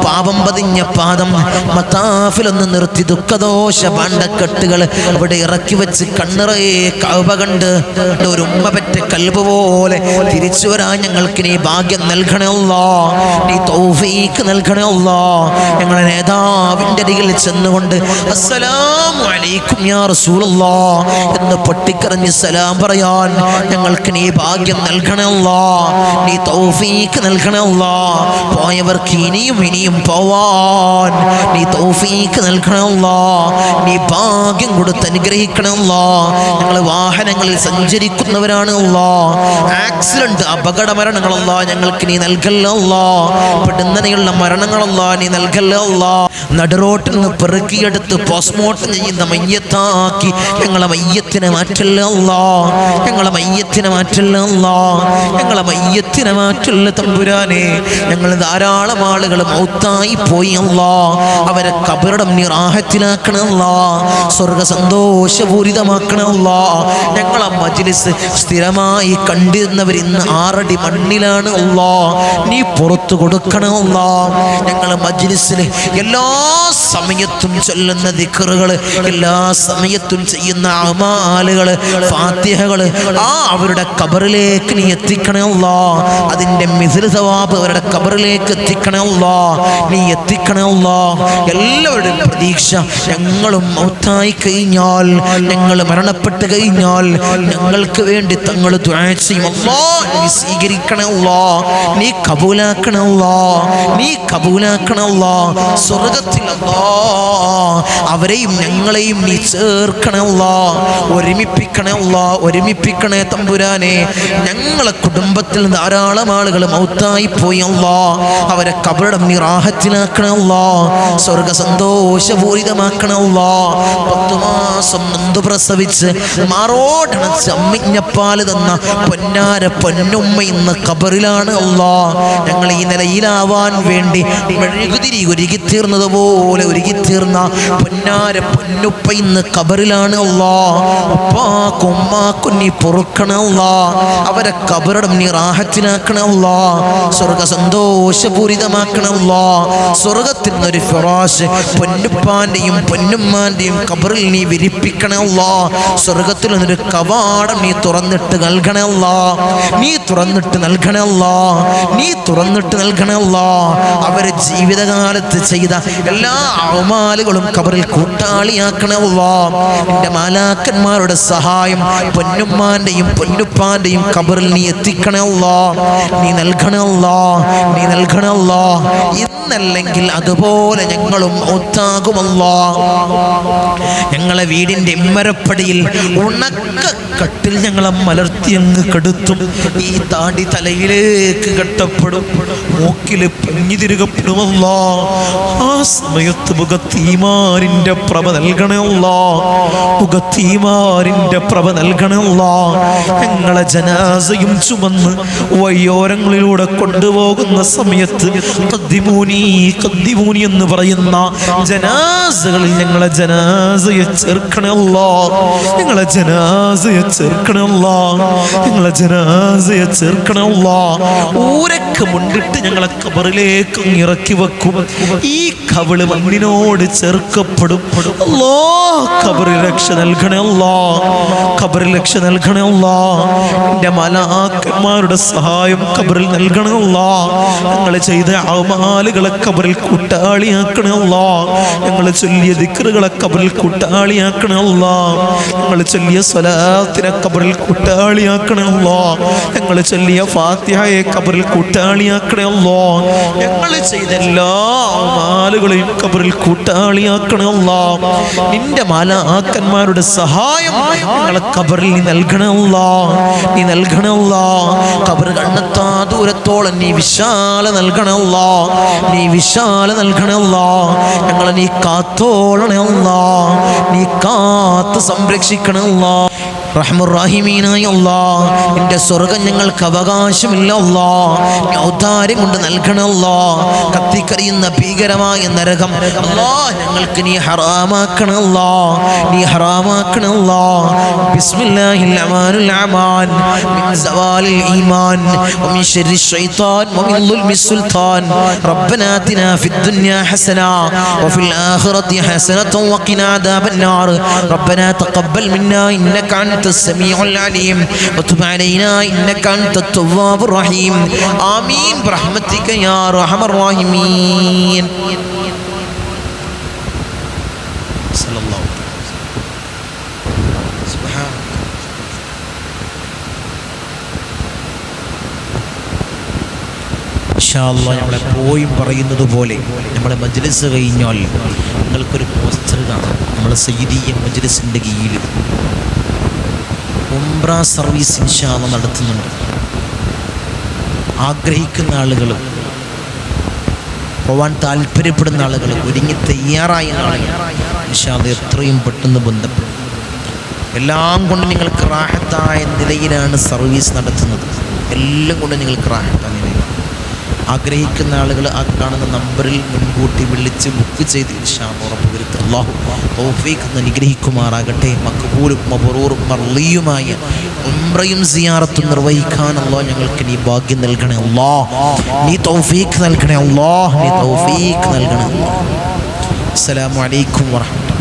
പാപം പതിഞ്ഞ പാദം മതാഫിലൊന്ന് നിർത്തി ദുഃഖദോഷ പാണ്ടക്കെട്ടുകൾ അവിടെ ഇറക്കി വെച്ച് കണ്ണിറയെ കഅബ കണ്ട് ഒരു ഉമ്മ പെറ്റ കൽബ് പോലെ തിരിച്ചു വരാൻ ഞങ്ങൾക്ക് നീ ഭാഗ്യം നൽകണേ അല്ലോ. നീ തൗഫീഖ് നൽകണേ അല്ലോ. ഞങ്ങളെ നേതാവിൻ്റെ അരികിൽ ചെന്നുകൊണ്ട് അസ്സലാമു അലൈക്കും യാ റസൂലല്ലാഹ് എന്ന് പൊട്ടിക്കരഞ്ഞ് സലാം പറയാൻ ഞങ്ങൾക്ക് നീ ഭാഗ്യം നൽകണേ അല്ലോ. നീ തൗഫീഖ് നൽകണേ അല്ലോ. പോയവർക്ക് ഇനിയും ഇനിയും പോവാൻ നീ തൗഫീഖ് നൽകണേ അല്ലോ. നീ ഭാഗ്യം കൊടുത്ത് അനുഗ്രഹിക്കണേ അല്ലോ. ഞങ്ങൾ വാഹനങ്ങളിൽ സഞ്ചരിക്കുന്നവരാണ് അല്ലോ. ആക്സിഡന്റ്, അപകട മരണങ്ങളല്ലോ ഞങ്ങൾക്ക് നീ നൽകല്ലേ അല്ലോ. പെടുന്നതിനുള്ള മരണങ്ങളല്ലോ നീ നൽകല്ലേ അല്ലോ. നടുറോട്ടിൽ നിന്ന് പെറുക്കിയെടുത്ത് പോസ്റ്റ്മോർട്ടം ചെയ്യുന്ന മയ്യത്താക്കി ഞങ്ങളെ മയ്യത്തിനെ മാറ്റല്ലേ അല്ലോ. ഞങ്ങളെ മയ്യത്തിനെ മാറ്റല്ലേ അല്ലോ. ഞങ്ങളെ മയ്യത്തിനെ മാറ്റല്ലേ തമ്പുരാനെ. ഞങ്ങൾ ധാരാളം ആളുകൾ മൗത്തായി പോയി അല്ലോ. അവരെ ഖബറിടം നീ റാഹത്തിലാക്കണേ അല്ലോ. സ്വർഗ സന്തോഷപൂരിതമാക്കണേ അല്ലോ. ഞങ്ങളെ മജ്ലിസ് സ്ഥിരമായി കണ്ടിരുന്നവർ ഇന്ന് 6 അടി മണ്ണിലാണ് അല്ലോ. നീ പുറത്തു കൊടുക്കണേ അല്ലോ. ഞങ്ങൾ മജ്ലിസിൽ എല്ലാ സമയത്തും ചൊല്ലുന്ന ദിക്റുകൾ, എല്ലാ സമയത്തും ചെയ്യുന്ന അമാലുകൾ, ഫാത്തിഹകൾ അവരുടെ ഖബറിലേക്ക് നീ എത്തിക്കണേ അല്ലോ. അതിൻ്റെ മിസ്ൽ സവാബ് അവരുടെ ഖബറിലേക്ക് എത്തിക്കണേ അല്ലോ. നീ എത്തിക്കണേ അല്ലോ. എല്ലാവരുടെയും പ്രതീക്ഷ ഞങ്ങളും മൗത്തായി കഴിഞ്ഞാൽ, ഞങ്ങൾ മരണപ്പെട്ട് കഴിഞ്ഞാൽ ഞങ്ങൾക്ക് വേണ്ടി തങ്ങൾ ദുആ ചെയ്യും അല്ലോ. നീ സ്വീകരിക്കണേ അല്ലോ. നീ കബൂലാക്കണേ അല്ലോ. നീ കബൂലാക്കണേ അല്ലോ. സ്വർഗത്തിൽ അല്ലോ അവരെയും ഞങ്ങളെയും നീ ചേർക്കണേ അല്ലോ. ഒരുമിപ്പിക്കണേ അല്ലോ. ഒരുമിപ്പിക്കണേ തമ്പുരാനെ. ഞങ്ങളെ കുടുംബത്തിൽ ധാരാളം ആളുകൾ മൗത്തായി പോയി അല്ലോ. അവരെ ഖബറിടം നീ റാഹത്തിലാക്കി റാഹത്താക്കണല്ലോ, സ്വർഗ സന്തോഷപൂരിതമാക്കണല്ലോ. 10 മാസം നൊന്തു പ്രസവിച്ച് മാറോടണച്ച് അമ്മിഞ്ഞപ്പാല് തന്ന പൊന്നാര പൊന്നുമ്മ ഇന്ന് ഖബറിലാണ് അല്ലാ. ഞങ്ങൾ ഈ നിലയിലാവാൻ വേണ്ടി മെഴുകുതിരി ഒരുകിത്തീർന്നതുപോലെ ഒരുകിത്തീർന്ന പൊന്നാര പൊന്നുപ്പ ഇന്ന് ഖബറിലാണ് അല്ലാ. ഉപ്പാക്കും ഉമ്മാക്കും നീ പൊറുക്കണല്ലാ, അവരെ ഖബറിടം നീ റാഹത്തിനാക്കണല്ലാ, സ്വർഗ സന്തോഷപൂരിതമാക്കണല്ലാ. സ്വർഗത്തിൽ നിന്നൊരു ഫിറാശ് പൊന്നുപ്പാന്റെയും പൊന്നുമ്മാന്റെയും ഖബറിൽ നീ വിരിപ്പിക്കണല്ലാ. സ്വർഗത്തിൽ നിന്നൊരു കവാടം നീ തുറന്നിട്ട് നൽകണല്ലാ, നീ തുറന്നിട്ട് നൽകണല്ലാ, നീ തുറന്നിട്ട് നൽകണല്ലാ. അവര് ജീവിതകാലത്ത് ചെയ്ത എല്ലാ അമാലുകളും ഖബറിൽ കൂട്ടാളിയാക്കണല്ലാ. നിന്റെ മാലാക്കന്മാരുടെ സഹായം പൊന്നുമ്മാന്റെയും പൊന്നുപ്പാന്റെയും ഖബറിൽ നീ എത്തിക്കണല്ലാ, നീ നൽകണല്ലാ, നീ നൽകണല്ലാ. ഇന്നല്ലെങ്കിൽ അതുപോലെ ഞങ്ങളും ഒത്താകുമല്ലാ. ഞങ്ങളെ വീടിന്റെ ഇമ്മരപ്പടിയിൽ ഉണക്കക്കട്ടിൽ ഞങ്ങളെ മലർത്തി അങ്ങ് കെടുത്തും. ഈ താടി തലയിലേക്ക് കെട്ടപ്പെടും, മൂക്കില് പഞ്ഞി തിരുകപ്പെടുമല്ലോ. ആ സമയത്ത് മുഖത്തീമാരിന്റെ പ്രഭ നൽകണമല്ലോ, മുഖത്തീമാരിന്റെ പ്രഭ നൽകണമല്ലോ. ഞങ്ങളെ ജനാസയും ചുമന്ന് വയ്യോരങ്ങളിലൂടെ കൊണ്ടുപോകുന്ന സമയത്ത് ഖദ്ദിമൂനി ഖദ്ദിമൂനി എന്ന് പറയുന്ന ജനാസകളിൽ ഞങ്ങളെ ജനാസയെ ചേർക്കണമല്ലോ, ഞങ്ങളെ ജനാസയെ ചേർക്കണമല്ലോ, ഞങ്ങളെ ജനാസയെ ചേർക്കണമല്ലോ. ഊരക്ക് മുണ്ടിട്ട് ഞങ്ങളെ ഖബറിലേക്ക് ഇറക്കി വെക്കും. ഈ ഖബറ് മണ്ണിനോട് ചേർക്കപ്പെടും. അല്ലാ, ഖബറിൽ രക്ഷ നൽകണമല്ലോ, ഖബറിൽ രക്ഷ നൽകണമല്ലോ. എൻ്റെ മലാക്കന്മാരുടെ സഹായം ഖബറിൽ നൽകണമല്ലോ. ഞങ്ങൾ ചെയ്ത അമാലുകളെ ഖബറിൽ കൂട്ടാളിയാക്കണമല്ലോ. ഞങ്ങൾ ചൊല്ലിയ ദിക്റുകളെ ഖബറിൽ കൂട്ടാളിയാക്കണമല്ലോ. ഞങ്ങൾ ചൊല്ലിയ സ്വലാത്തിനെ ഖബറിൽ കൂട്ടാളിയാക്കണമല്ലോ. ഞങ്ങൾ ചൊല്ലിയ ഫാത്തിഹയെ ഖബറിൽ കൂട്ടാളിയാക്കണമല്ലോ. ഞങ്ങൾ ചെയ്ത എല്ലാ അമാലുകളെയും ഖബറിൽ കൂട്ടാളിയാക്കണമല്ലോ. നിന്റെ മലാക്കന്മാരുടെ സഹായം ഞങ്ങളെ ഖബറിൽ നീ നൽകണമല്ലോ, നീ നൽകണമല്ലോ. ഖബർ കണ്ണെത്താ ദൂരത്തോളം നീ വിശാല നൽകണമല്ലോ, നീ വിശാല നൽകണമല്ലോ. ഞങ്ങളെ നീ കാത്തോളണമല്ലോ, നീ കാത്ത് സംരക്ഷിക്കണമല്ലോ. റഹ്മുർ-റഹീമീനായ അല്ലാഹ്, നിന്റെ സ്വർഗം ഞങ്ങൾക്ക് അവകാശമില്ല അല്ലാഹ്, നീ ഔദാര്യം കൊണ്ട് നൽകണം അല്ലാഹ്. കത്തിക്കരിയുന്ന ഭീകരമായ നരകം അല്ലാഹ് ഞങ്ങൾക്ക് നീ ഹറാമാക്കണം അല്ലാഹ്, നീ ഹറാമാക്കണം അല്ലാഹ്. ബിസ്മില്ലാഹിൽ റഹ്മാനിൽ റഹീം. മിൻ സവാലിൽ ഈമാൻ വമിൻ ശർരി ശൈത്താൻ വമിൻ ദുൽമിസ് സുൽത്താൻ. റബ്ബനാ ആതിനാ ഫിദ് ദുനിയാ ഹസന വഫിൽ ആഖിറതി ഹസനതൻ വഖിനാ അദാബൻ നാർ. റബ്ബനാ തഖബ്ബൽ മിന്നാ ഇന്നക أنت السميع العليم وتب علينا إنك أنت التواب الرحيم. آمين برحمتك يا أرحم الراحمين. صلى الله عليه وسلم. سبحان ഇൻഷാ അല്ലാഹ് നമ്മളെപ്പോഴും പറയുന്നത് പോലെ നമ്മുടെ മജ്ലിസ് കഴിഞ്ഞാൽ നിങ്ങൾക്കൊരു പോസ്റ്റർ കാണാം. നമ്മളെ സയ്യിദിയ മജ്ലിസിൻ്റെ കീഴിൽ ഉംറ സർവീസ് ഇൻഷാ അല്ലാഹ് നടത്തുന്നുണ്ട്. ആഗ്രഹിക്കുന്ന ആളുകൾ, പോവാൻ താല്പര്യപ്പെടുന്ന ആളുകൾ, ഒരുങ്ങി തയ്യാറായ ആളുകൾ ഇൻഷാ അല്ലാഹ് എത്രയും പെട്ടെന്ന് ബന്ധപ്പെടും. എല്ലാം കൊണ്ട് നിങ്ങൾക്ക് റാഹത്തായ നിലയിലാണ് സർവീസ് നടത്തുന്നത്. എല്ലാം കൊണ്ട് നിങ്ങൾക്ക് റാഹത്തായ നിലയിൽ ആഗ്രഹിക്കുന്ന ആളുകൾ ആ കാണുന്ന നമ്പറിൽ മുൻകൂട്ടി വിളിച്ച് ബുക്ക് ചെയ്ത് ഇൻഷാ അല്ലാഹ് ഉറപ്പുവരുത്തുക. അല്ലാഹു തൗഫീഖ് അനുഗ്രഹിക്കുമാറാകട്ടെ. മഖ്ബൂലും മബ്റൂറും മർളിയുമായ ഉംറയും സിയാറത്തും നിർവഹിക്കാൻ അല്ലാഹ് ഞങ്ങൾക്ക് നീ ഭാഗ്യം നൽകണേ അല്ലാഹ്, നീ തൗഫീഖ് നൽകണേ അല്ലാഹ്, നീ തൗഫീഖ് നൽകണേ അല്ലാഹ്. അസ്സലാമു അലൈക്കും വറഹ്മത്തുള്ളാഹി.